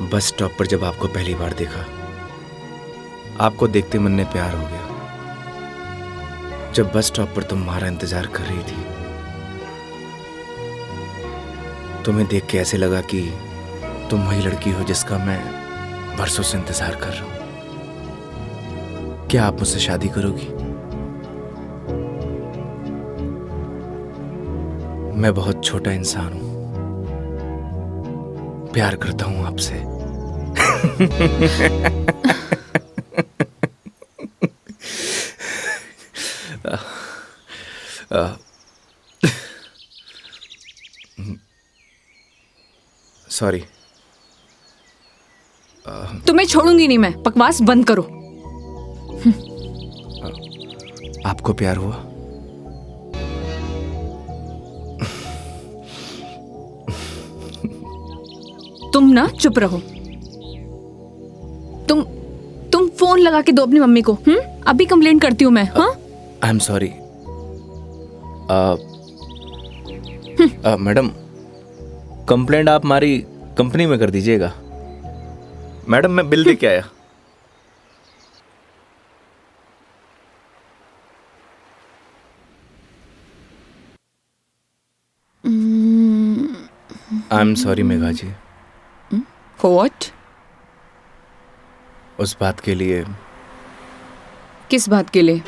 बस स्टॉप पर जब आपको पहली बार देखा, आपको देखते मन में प्यार हो गया। जब बस स्टॉप पर तुम्हारा इंतजार कर रही थी, तुम्हें देख के ऐसे लगा कि तुम वही लड़की हो जिसका मैं बरसों से इंतजार कर रहा हूं। क्या आप मुझसे शादी करोगी? मैं बहुत छोटा इंसान हूं, प्यार करता हूं आपसे। सॉरी। तुम्हें छोड़ूंगी नहीं मैं, बकवास बंद करो। आपको प्यार हुआ? तुम ना चुप रहो। तुम फोन लगा के दो अपनी मम्मी को। अभी कंप्लेंट करती हूँ मैं। हाँ, आई एम सॉरी। मैडम, कंप्लेंट आप हमारी कंपनी में कर दीजिएगा। मैडम, मैं बिल दे के आया। I am sorry Megha ji, what? उस बात के लिए। किस बात के लिए?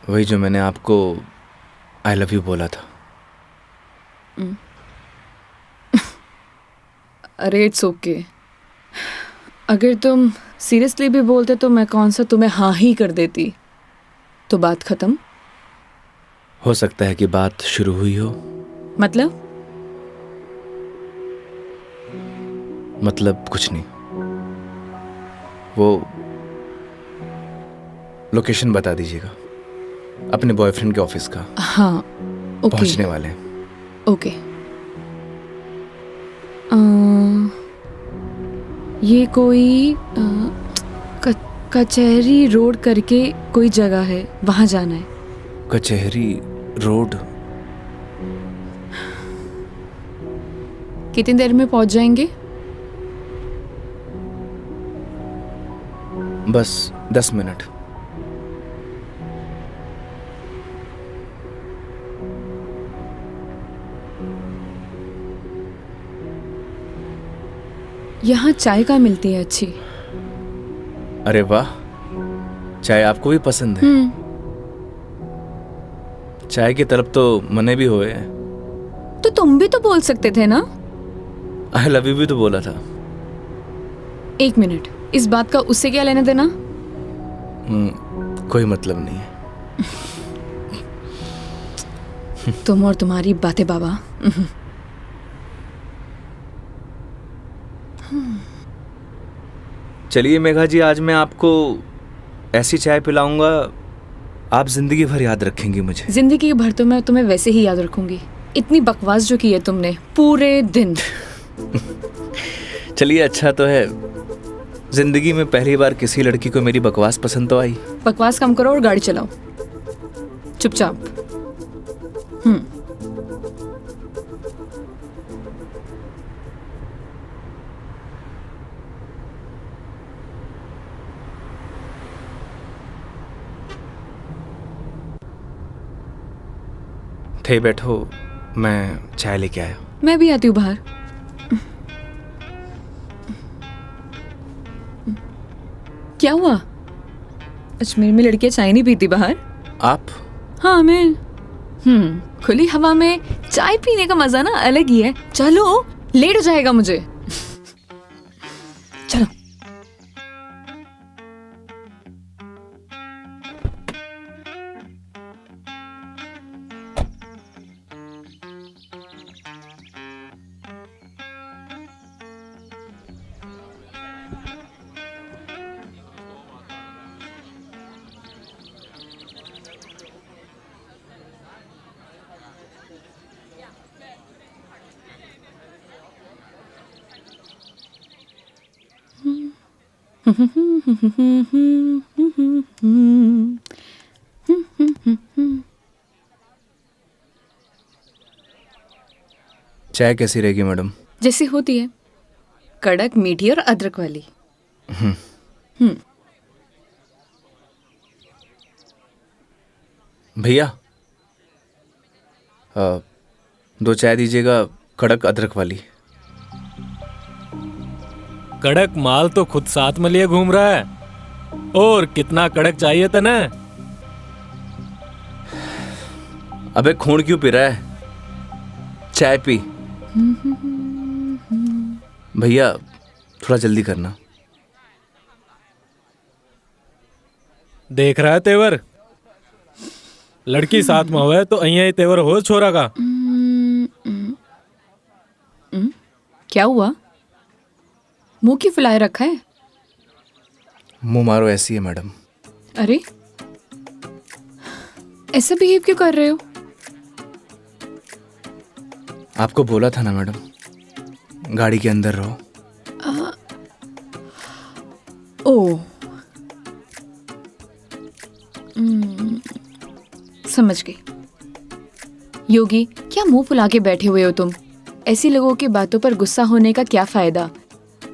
वही जो मैंने आपको आई लव यू बोला था। अरे इट्स ओके। अगर तुम सीरियसली भी बोलते तो मैं कौन सा तुम्हें हाँ ही कर देती, तो बात खत्म। हो सकता है कि बात शुरू हुई हो। मतलब कुछ नहीं। वो लोकेशन बता दीजिएगा अपने बॉयफ्रेंड के ऑफिस का। हाँ ओके। पहुंचने वाले हैं। ओके। ये कोई कचहरी रोड करके कोई जगह है, वहां जाना है। कचहरी रोड? कितनी देर में पहुंच जाएंगे? बस 10 मिनट। यहाँ चाय का मिलती है अच्छी। अरे वाह, चाय आपको भी पसंद है? चाय की तलब तो मने भी हुए हैं। तो तुम भी तो बोल सकते थे ना। आई लव यू भी तो बोला था। एक मिनट, इस बात का उससे क्या लेना देना? कोई मतलब नहीं है। तुम और तुम्हारी बातें बाबा। चलिए मेघा जी, आज मैं आपको ऐसी चाय पिलाऊंगा, आप जिंदगी भर याद रखेंगी मुझे। जिंदगी भर तो मैं तुम्हें वैसे ही याद रखूंगी। इतनी बकवास जो की है तुमने पूरे दिन। चलिए, अच्छा तो है, जिंदगी में पहली बार किसी लड़की को मेरी बकवास पसंद तो आई। बकवास कम करो और गाड़ी चलाओ चुपचाप। थे बैठो, मैं चाय लेके आया। मैं भी आती हूँ बाहर। क्या हुआ? अजमेर में लड़कियां चाय नहीं पीती बाहर? आप? हाँ मैं। खुली हवा में चाय पीने का मजा ना अलग ही है। चलो, लेट हो जाएगा मुझे। चलो। चाय कैसी रहेगी मैडम? जैसी होती है, कड़क, मीठी और अदरक वाली। भैया 2 चाय दीजिएगा, कड़क अदरक वाली। कड़क माल तो खुद साथ में लिए घूम रहा है। और कितना कड़क चाहिए तने? अबे खून क्यों पी रहा है? चाय पी। भैया थोड़ा जल्दी करना। देख रहा है तेवर? लड़की साथ में हुए तो अहिया ही तेवर हो छोरा का। क्या हुआ? मुंह क्यों फुलाए रखा है? मुंह मारो ऐसी है मैडम। अरे ऐसा बिहेव क्यों कर रहे हो? आपको बोला था ना मैडम, गाड़ी के अंदर रहो। ओ समझ गई। योगी, क्या मुंह फुला के बैठे हुए हो तुम? ऐसी लोगों की बातों पर गुस्सा होने का क्या फायदा?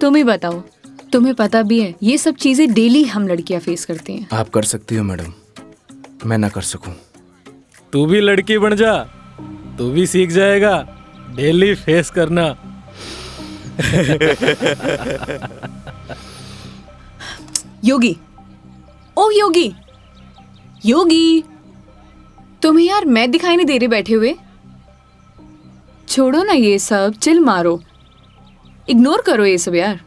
तुम ही बताओ। तुम्हें पता भी है ये सब चीजें डेली हम लड़कियां फेस करती हैं। आप कर सकती हो मैडम, मैं ना कर सकूं। तू भी लड़की बन जा, तू भी सीख जाएगा डेली फेस करना। योगी, ओ योगी, योगी, तुम्हें यार मैं दिखाई नहीं दे रही बैठे हुए? छोड़ो ना ये सब, चिल मारो, इग्नोर करो ये सब यार।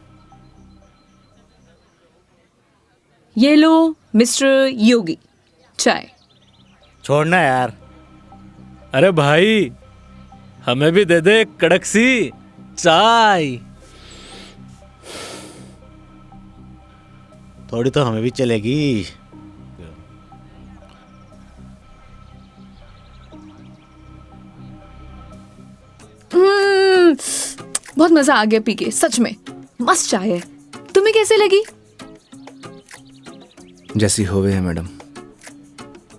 ये लो मिस्टर योगी, चाय। छोड़ना यार। अरे भाई, हमें भी दे दे कड़क सी चाय। थोड़ी तो हमें भी चलेगी। बहुत मजा आ गया पी के, सच में मस्त चाय है। तुम्हें कैसे लगी? जैसी होवे है मैडम।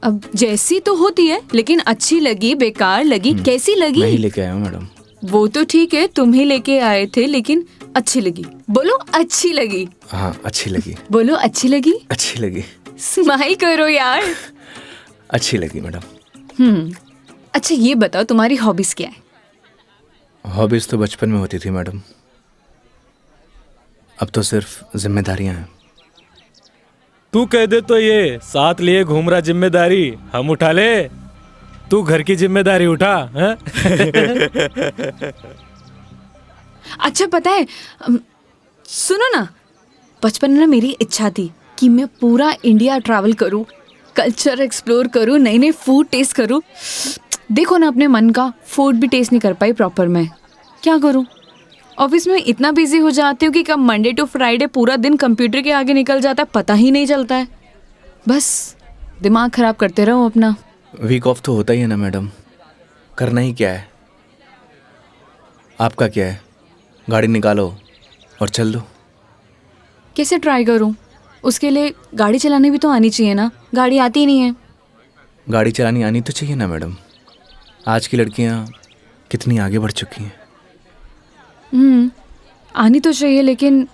अब जैसी तो होती है, लेकिन अच्छी लगी, बेकार लगी, कैसी लगी? मैं ही लेके आया हूँ मैडम। वो तो ठीक है, तुम ही लेके आए थे, लेकिन अच्छी लगी। बोलो अच्छी लगी। हाँ अच्छी लगी। बोलो अच्छी लगी। अच्छी लगी। स्माइल करो यार। अच्छी लगी मैडम। अच्छा ये बताओ तुम्हारी हॉबीज क्या है? हॉबीज तो बचपन में होती थी मैडम, अब तो सिर्फ जिम्मेदारियां हैं। तू कह दे तो ये साथ लिए घूम रहा जिम्मेदारी हम उठा ले। तू घर की जिम्मेदारी उठा है? अच्छा पता है, सुनो ना, बचपन में ना मेरी इच्छा थी कि मैं पूरा इंडिया ट्रैवल करूं, कल्चर एक्सप्लोर करूं, नई नई फूड टेस्ट करूं। देखो ना, अपने मन का फूड भी टेस्ट नहीं कर पाई प्रॉपर। मैं क्या करूं? ऑफिस में इतना बिजी हो जाती हूँ कि कब मंडे टू फ्राइडे पूरा दिन कंप्यूटर के आगे निकल जाता है, पता ही नहीं चलता है। बस दिमाग खराब करते रहो अपना। वीक ऑफ तो होता ही है ना मैडम, करना ही क्या है। आपका क्या है, गाड़ी निकालो और चल दो। कैसे ट्राई करूं? उसके लिए गाड़ी चलानी भी तो आनी चाहिए ना, गाड़ी आती ही नहीं है। गाड़ी चलानी आनी तो चाहिए ना मैडम, आज की लड़कियां कितनी आगे बढ़ चुकी हैं। आनी तो चाहिए, लेकिन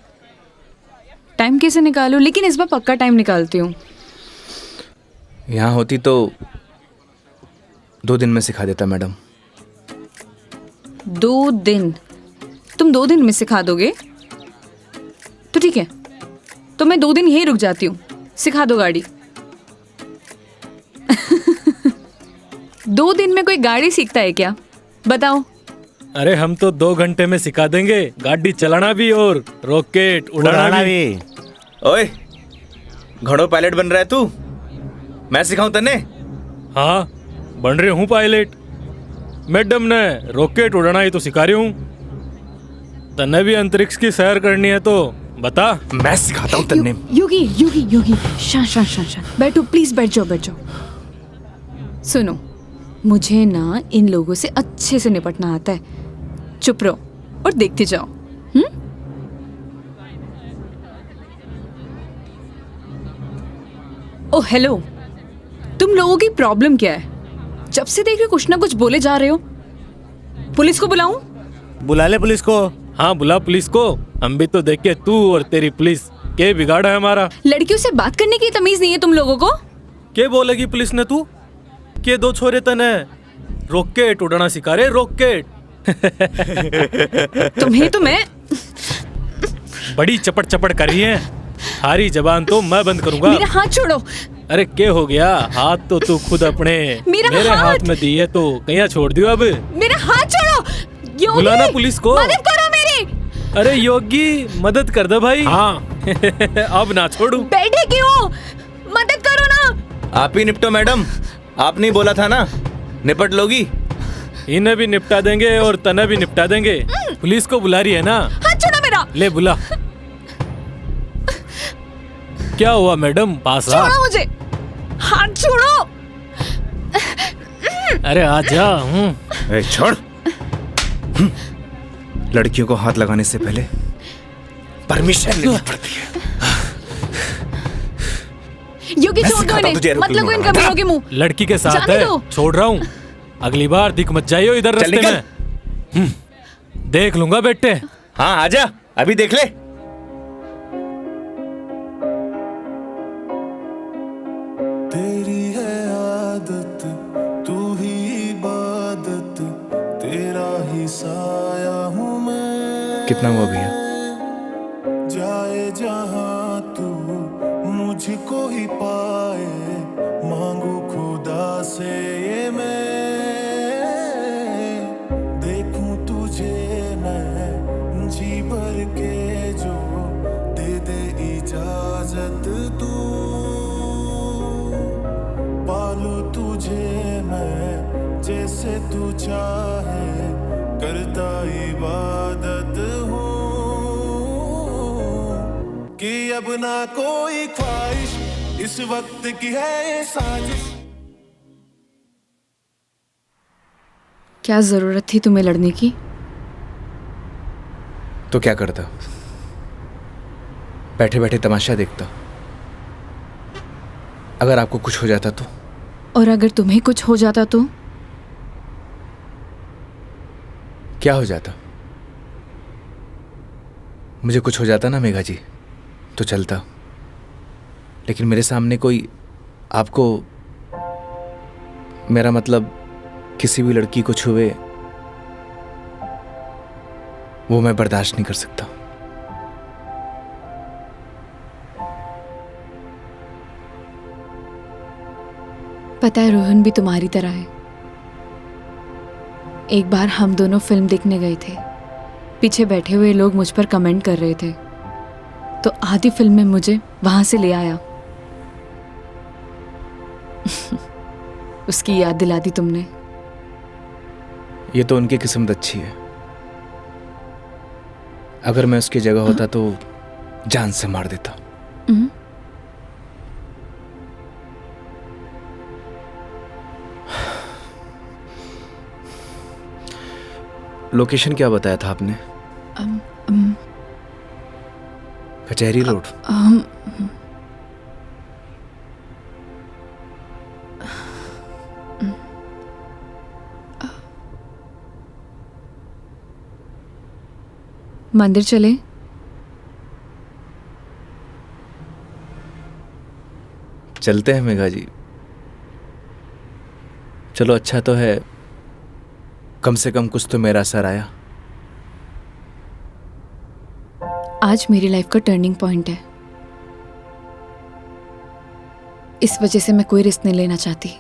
टाइम कैसे निकालूं? लेकिन इस बार पक्का टाइम निकालती हूँ। यहाँ होती तो 2 दिन में सिखा देता मैडम। 2 दिन? तुम 2 दिन में सिखा दोगे? तो ठीक है, तो मैं 2 दिन यहीं रुक जाती हूँ, सिखा दो गाड़ी। 2 दिन में कोई गाड़ी सीखता है क्या? बताओ। अरे हम तो 2 घंटे में सिखा देंगे, गाड़ी चलाना भी और रॉकेट उड़ाना भी। ओए, घोड़ो पायलट बन रहा है तू? मैं सिखाऊं तन्ने? हाँ बन रही हूँ पायलट। मैडम ने रॉकेट उड़ाना ही तो सिखा रही हूँ। तन्ने भी अंतरिक्ष की सैर करनी है तो बता। मैं सिखाता हूँ तन्ने। योगी योगी योगी, शांत। बैठो प्लीज, बैठ जाओ। सुनो, मुझे ना इन लोगों से अच्छे से निपटना आता है। चुप रहो और देखते जाओ। ओ हेलो, तुम लोगों की प्रॉब्लम क्या है? जब से देख रहे कुछ ना कुछ बोले जा रहे हो। पुलिस को बुलाऊं? बुला ले पुलिस को। हाँ बुला पुलिस को, हम भी तो देखे तू और तेरी पुलिस के बिगाड़ा है हमारा? लड़कियों से बात करने की तमीज नहीं है तुम लोगों को? के बोलेगी पुलिस ने तू? के दो छोरे तने रॉकेट उड़ाना सिखा रहे, रॉकेट। तुम्हें तो मैं बड़ी चपड़ चपड़ कर रही है। हारी जबान तो मैं बंद करूंगा। मेरा हाथ छोड़ो। अरे क्या हो गया? हाथ तो तू खुद अपने मेरे हाथ में दी है तो कहीं छोड़ दियो अब। मेरा हाथ छोड़ो। योगी, बुलाना पुलिस को। मदद करो मेरी। अरे योगी मदद कर दे भाई। हाँ अब ना छोड़ू। बैठे क्यों? मदद करो ना। आप ही निपटो मैडम, आपने बोला था ना निपट लोगी। इन्हें भी निपटा देंगे और तने भी निपटा देंगे। पुलिस को बुला रही है ना? हाथ छोड़ो मेरा। ले बुला। क्या हुआ मैडम? पास आ। छोड़ो मुझे, हाथ छोड़ो। अरे आजा। ए, छोड़। लड़कियों को हाथ लगाने से पहले परमिशन लेनी पड़ती है। योगी छोड़ दो इन्हें, मत लगो इन कमीनों के मुंह। लड़की के साथ जाने है, दो। छोड़ रहा हूँ। अगली बार दिख मत जाइयो इधर चल रास्ते निकल। में। देख लूंगा बेटे। हाँ आजा, अभी देख ले। तेरी है आदत, तू ही इबादत, तेरा ही साया हूँ मैं। कितना हुआ भैया? जाए जहाँ तू मुझको ही पाए, मांगू खुदा से ये मैं। देखूं तुझे मैं जी भर के, जो दे दे इजाजत तू। पालू तुझे मैं जैसे तू चाहे, करता इबादत हूँ कि अब ना कोई ख्वाहिश, इस वक्त की है ये साजिश। क्या जरूरत थी तुम्हें लड़ने की? तो क्या करता? बैठे बैठे तमाशा देखता। अगर आपको कुछ हो जाता तो? और अगर तुम्हें कुछ हो जाता तो? क्या हो जाता? मुझे कुछ हो जाता ना मेघा जी तो चलता, लेकिन मेरे सामने कोई आपको, मेरा मतलब किसी भी लड़की को छुए, वो मैं बर्दाश्त नहीं कर सकता। पता है रोहन भी तुम्हारी तरह है। एक बार हम दोनों फिल्म देखने गए थे। पीछे बैठे हुए लोग मुझ पर कमेंट कर रहे थे, तो आधी फिल्म में मुझे वहां से ले आया। उसकी याद दिला दी तुमने। ये तो उनकी किस्मत अच्छी है। अगर मैं उसकी जगह होता तो जान से मार देता। लोकेशन क्या बताया था आपने? कचहरी रोड। मंदिर चले? चलते हैं मेघा जी। चलो अच्छा तो है, कम से कम कुछ तो मेरा असर आया। आज मेरी लाइफ का टर्निंग पॉइंट है। इस वजह से मैं कोई रिस्क नहीं लेना चाहती।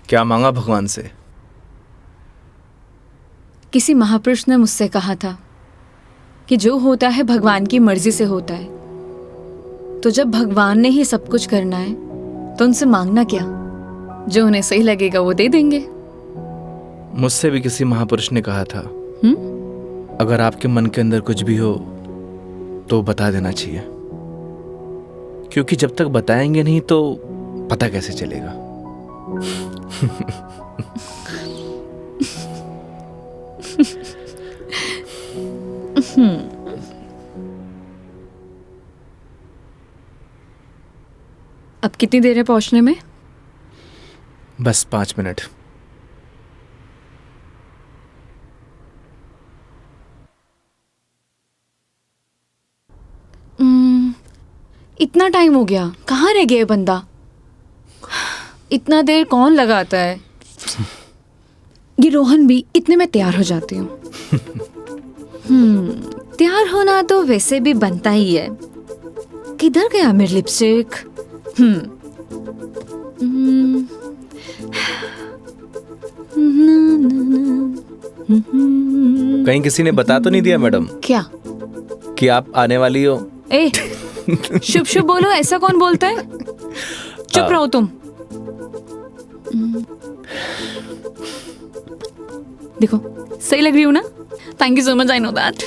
क्या मांगा भगवान से? किसी महापुरुष ने मुझसे कहा था कि जो होता है भगवान की मर्जी से होता है, तो जब भगवान ने ही सब कुछ करना है तो उनसे मांगना क्या, जो उन्हें सही लगेगा वो दे देंगे। मुझसे भी किसी महापुरुष ने कहा था, अगर आपके मन के अंदर कुछ भी हो तो बता देना चाहिए, क्योंकि जब तक बताएंगे नहीं तो पता कैसे चलेगा। अब कितनी देर है पहुंचने में? बस 5 मिनट। इतना टाइम हो गया, कहाँ रह गया ये बंदा? इतना देर कौन लगाता है? ये रोहन भी, इतने में तैयार हो जाती हूँ। तैयार होना तो वैसे भी बनता ही है। किधर गया मेरी लिपस्टिक? कहीं किसी ने बता तो नहीं दिया मैडम क्या? कि आप आने वाली हो? ए, शुभ शुभ बोलो, ऐसा कौन बोलता है? चुप रहो तुम। देखो सही लग रही हूँ ना? Thank you so much, I know that.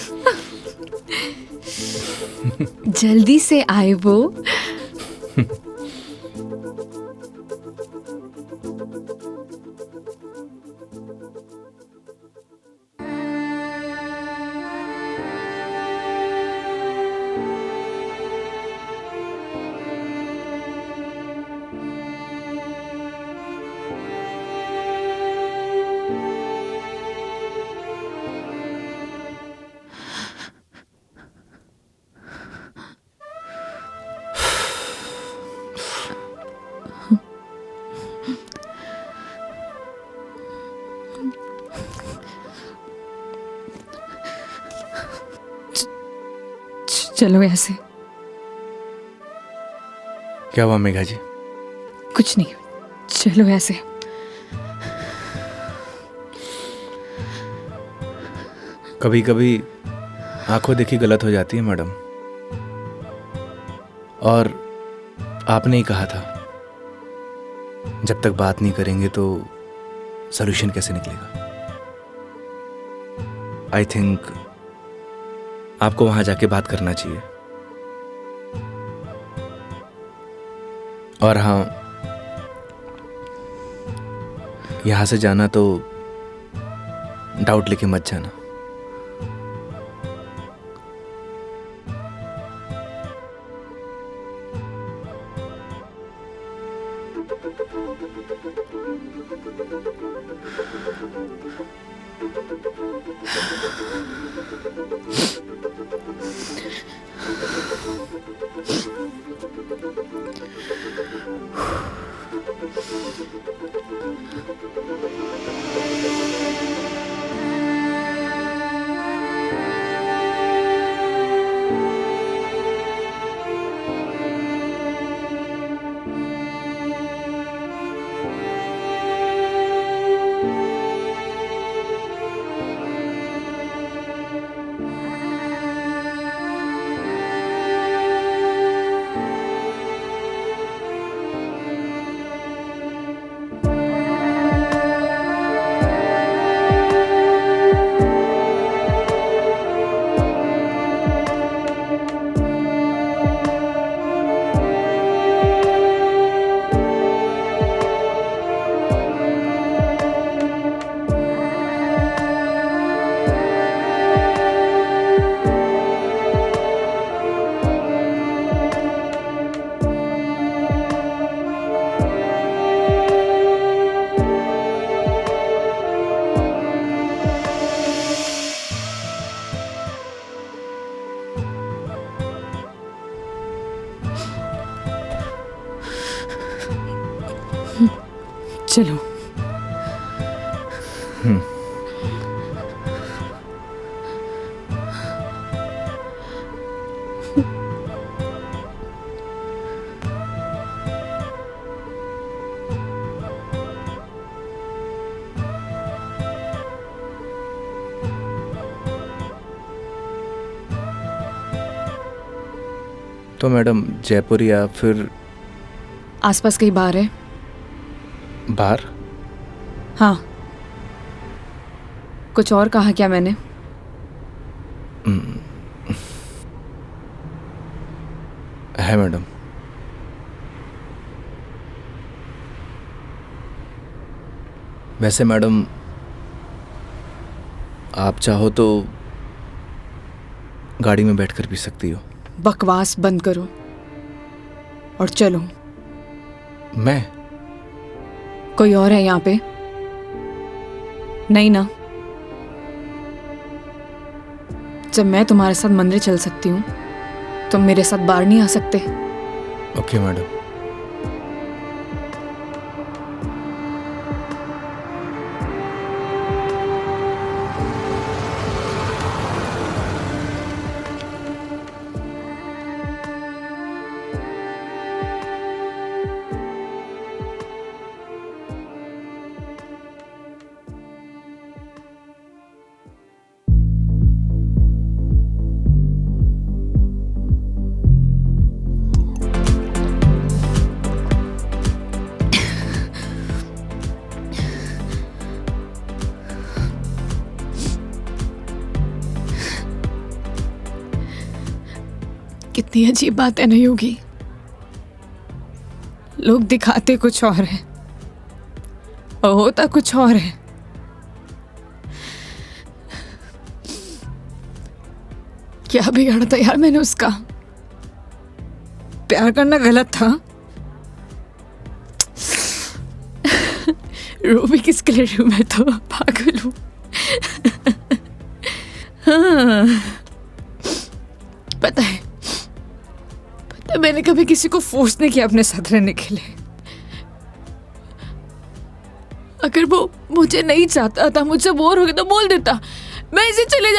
जल्दी से आए वो। चलो ऐसे। क्या हुआ मेघा जी? कुछ नहीं, चलो ऐसे। कभी कभी आंखों देखी गलत हो जाती है मैडम, और आपने ही कहा था जब तक बात नहीं करेंगे तो सॉल्यूशन कैसे निकलेगा। आई थिंक आपको वहां जाके बात करना चाहिए। और हाँ, यहां से जाना तो डाउट लेके मत जाना। चलो। तो मैडम जयपुर या फिर आसपास कहीं बाहर है? बाहर? हाँ। कुछ और कहा क्या मैंने? है मैडम। वैसे मैडम आप चाहो तो गाड़ी में बैठकर पी सकती हो। बकवास बंद करो और चलो। मैं? कोई और है यहाँ पे? नहीं ना? जब मैं तुम्हारे साथ मंदिर चल सकती हूँ, तुम मेरे साथ बाहर नहीं आ सकते? Okay madam. कितनी अजीब बात है ना योगी। लोग दिखाते कुछ और है और होता कुछ और है। क्या बिगाड़ा था यार मैंने उसका? प्यार करना गलत था? रो भी किसके लिए रही हूं? मैं तो पागल हूं। हाँ, पता है मैंने कभी किसी को फोर्स नहीं किया अपने साथ रहने के लिए। अगर वो मुझे नहीं चाहता था, मुझसे बोर हो गया तो बोल देता, मैं इसे चले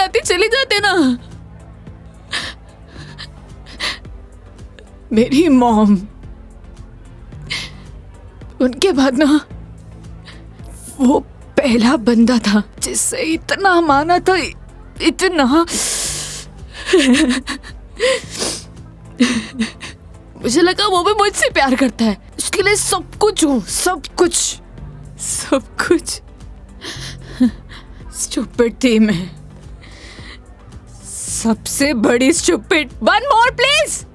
जाते ना। मेरी मॉम, उनके बाद ना वो पहला बंदा था जिससे इतना माना था, इतना। मुझे लगा वो भी मुझसे प्यार करता है, उसके लिए सब कुछ हूँ, सब कुछ। स्टूपिड थी मैं, सबसे बड़ी stupid. One more please.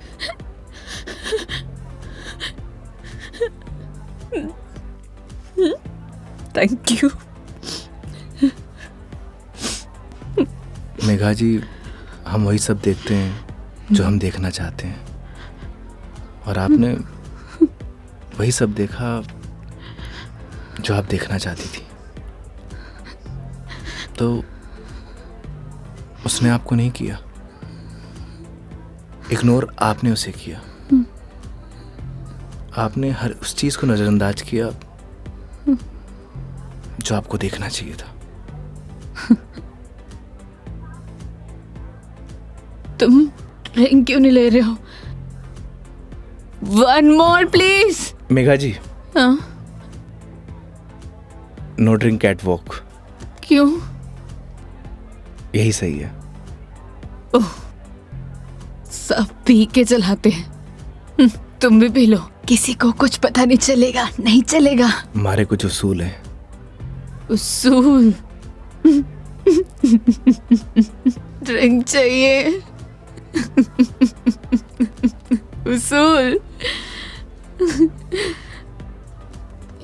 Thank you. Megha ji, हम वही सब देखते हैं जो हम देखना चाहते हैं, और आपने वही सब देखा जो आप देखना चाहती थी। तो उसने आपको नहीं किया, इग्नोर आपने उसे किया। आपने हर उस चीज को नजरअंदाज किया जो आपको देखना चाहिए था। तुम ड्रिंक क्यों नहीं ले रहे हो? One more please. Megha ji, हाँ? No drink at walk. क्यों? यही सही है। ओह, सब पी के चलाते हैं। तुम भी पी लो, किसी को कुछ पता नहीं चलेगा। नहीं चलेगा। हमारे कुछ उसूल हैं। उसूल? ड्रिंक चाहिए। उसूल?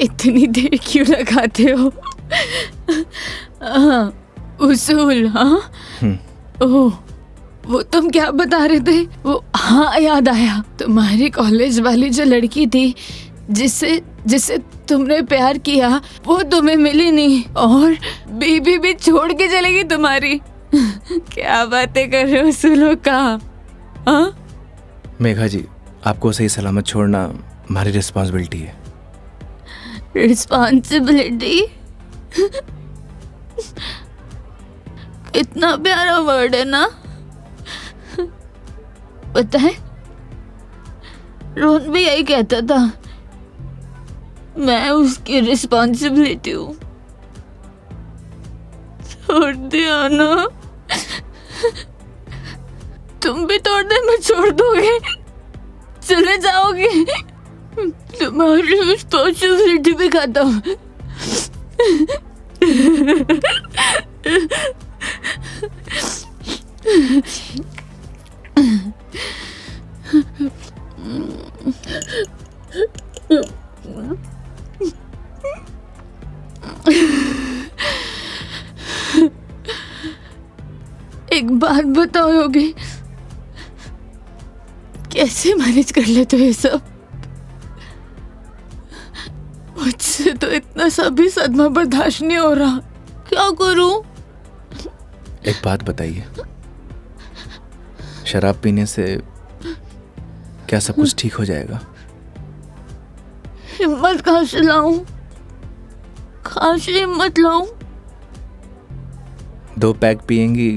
इतनी देर क्यों लगाते हो? हाँ, उसूल। हाँ, ओह, वो तुम क्या बता रहे थे? वो, हाँ याद आया, तुम्हारी कॉलेज वाली जो लड़की थी जिससे तुमने प्यार किया, वो तुम्हें मिली नहीं और बीबी भी छोड़ के चलेगी तुम्हारी। क्या बातें कर रहे हो उसूलों का? हाँ? मेघा जी, आपको सही सलामत छोड़ना हमारी रिस्पॉन्सिबिलिटी है। रिस्पॉन्सिबिलिटी? इतना प्यारा वर्ड है ना। पता है, रोहन भी यही कहता था, मैं उसकी रिस्पॉन्सिबिलिटी हूँ। छोड़ दिया ना? तुम भी थोड़ी देर में छोड़ दोगे? चले जाओगे? तुम्हारी रिस्पॉन्सिबिलिटी भी खत्म। एक बात बताओ योगी, कैसे मैनेज कर लेते हो ये सब? मुझसे तो इतना सा भी सदमा बर्दाश्त नहीं हो रहा, क्या करूं? एक बात बताइए, शराब पीने से क्या सब कुछ ठीक हो जाएगा? हिम्मत कहाँ से लाऊं? कहाँ से हिम्मत लाऊं? 2 पैक पिएंगी,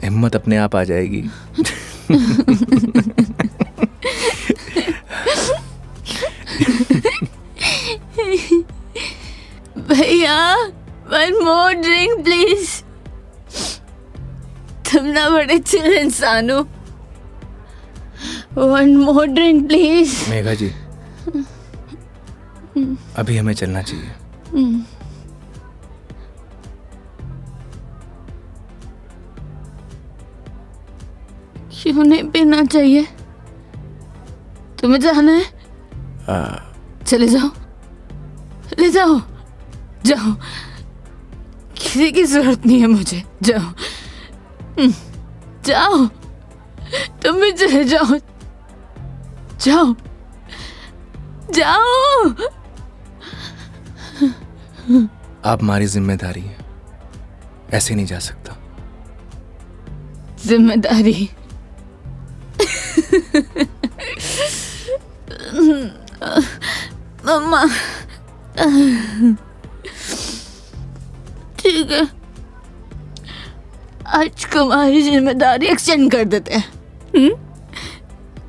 हिम्मत अपने आप आ जाएगी। भैया, 1 more drink प्लीज। तुम ना बड़े चिल इंसान हो। 1 more drink प्लीज। मेघा जी, अभी हमें चलना चाहिए। क्यों नहीं पीना चाहिए? तुम्हें जाना है? चले जाओ, ले जाओ, जाओ, किसी की जरूरत नहीं है मुझे। जाओ, जाओ, तुम भी चले जाओ, जाओ, जाओ। आप हमारी जिम्मेदारी है, ऐसे नहीं जा सकता। जिम्मेदारी? मम्मा, ठीक है, आज तुम्हारी जिम्मेदारी एक्सटेंड कर देते हैं।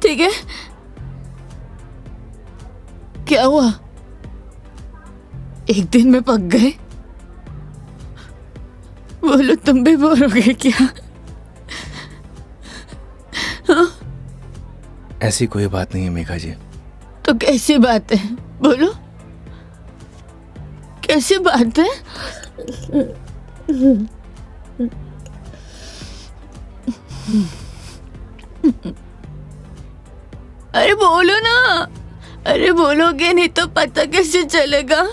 ठीक है? क्या हुआ? एक दिन में पक गए? बोलो, तुम भी बोर हो गए क्या? ऐसी कोई बात नहीं है मेघा जी। तो कैसी बात है? बोलो, कैसी बात है? अरे बोलो ना, अरे बोलोगे नहीं तो पता कैसे चलेगा?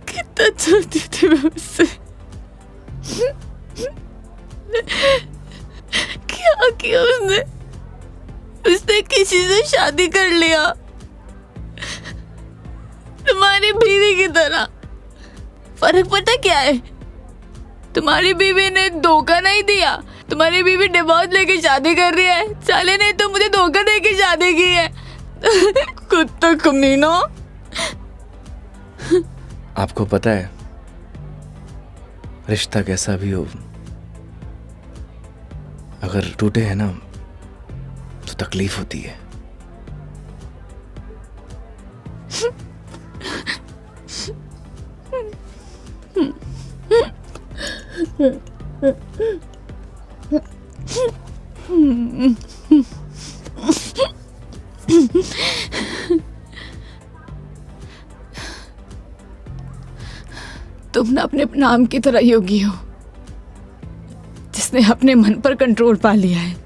कितना चाहती थी मैं उससे, क्या किया उसने? उसने किसी से शादी कर लिया, तुम्हारी बीवी की तरह। फर्क पता क्या है? तुम्हारी बीवी ने धोखा नहीं दिया, तुम्हारी बीवी डिवोर्स लेके शादी कर रही है। साले ने तो मुझे धोखा देके शादी की है। कुत्ता कमीना। आपको पता है, रिश्ता कैसा भी हो, अगर टूटे है ना तो तकलीफ होती है। तुम ना अपने नाम की तरह योगी हो, जिसने अपने मन पर कंट्रोल पा लिया है।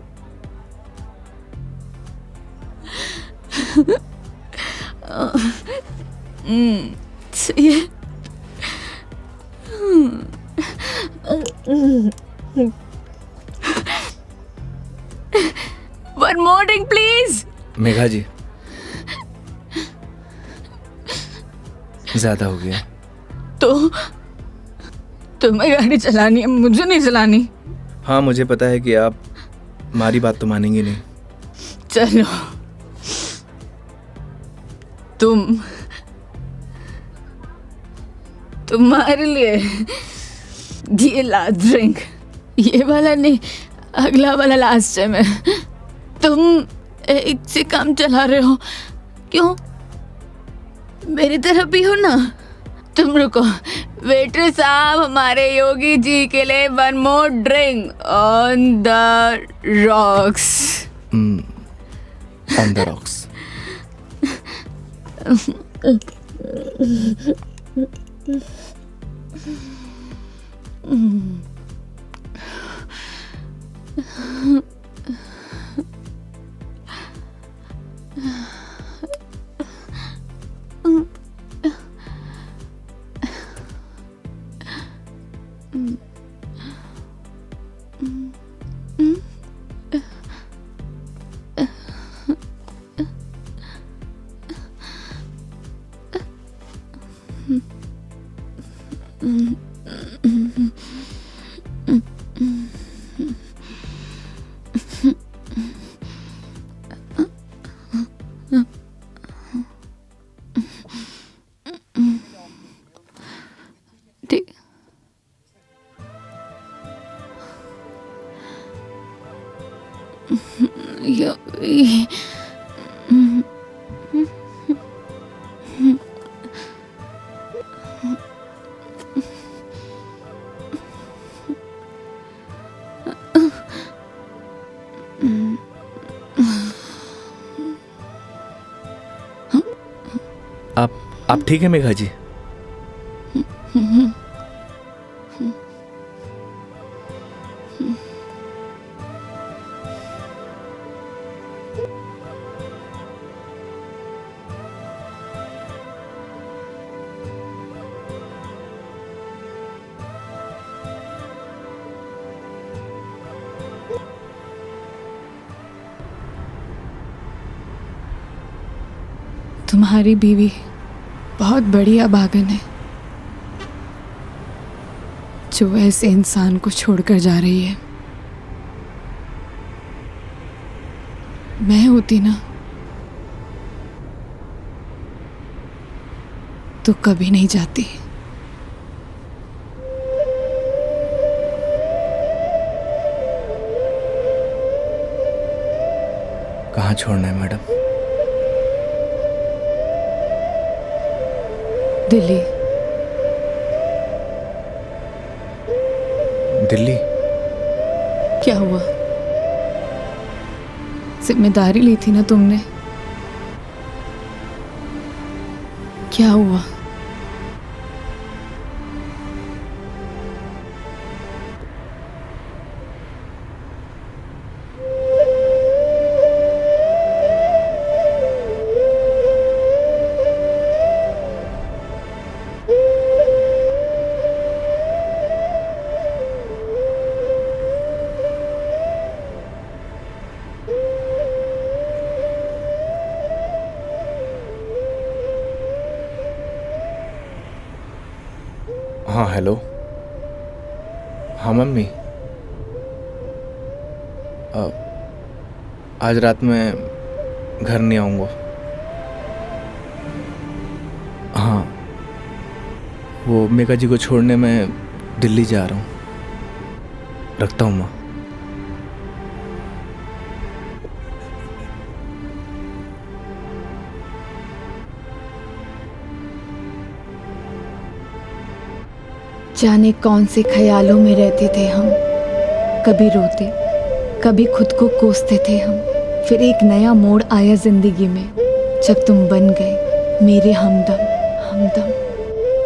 सही है। One more drink, please. Megha जी, ज्यादा हो गया। तो तुम्हें गाड़ी चलानी है, मुझे नहीं चलानी। हाँ, मुझे पता है कि आप हमारी बात तो मानेंगी नहीं। चलो, तुम्हारे लिए ये लास्ट ड्रिंक, ये वाला नहीं, अगला वाला लास्ट है। मैं तुम एक से काम चला रहे हो, क्यों? मेरी तरह भी हो ना। तुम रुको, वेटर साहब, हमारे योगी जी के लिए one more drink on the rocks. On the rocks. आप ठीक है मेघा जी? तुम्हारी बीवी बहुत बढ़िया भागन है जो ऐसे इंसान को छोड़कर जा रही है। मैं होती ना तो कभी नहीं जाती। कहाँ छोड़ना है मैडम? दिल्ली। दिल्ली? क्या हुआ? जिम्मेदारी ली थी ना तुमने, क्या हुआ? हाँ हेलो। हाँ मम्मी, आज रात में घर नहीं आऊँगा। हाँ, वो मेघा जी को छोड़ने मैं दिल्ली जा रहा हूँ। रखता हूँ माँ। जाने कौन से ख्यालों में रहते थे हम, कभी रोते कभी खुद को कोसते थे हम। फिर एक नया मोड़ आया जिंदगी में जब तुम बन गए मेरे हमदम।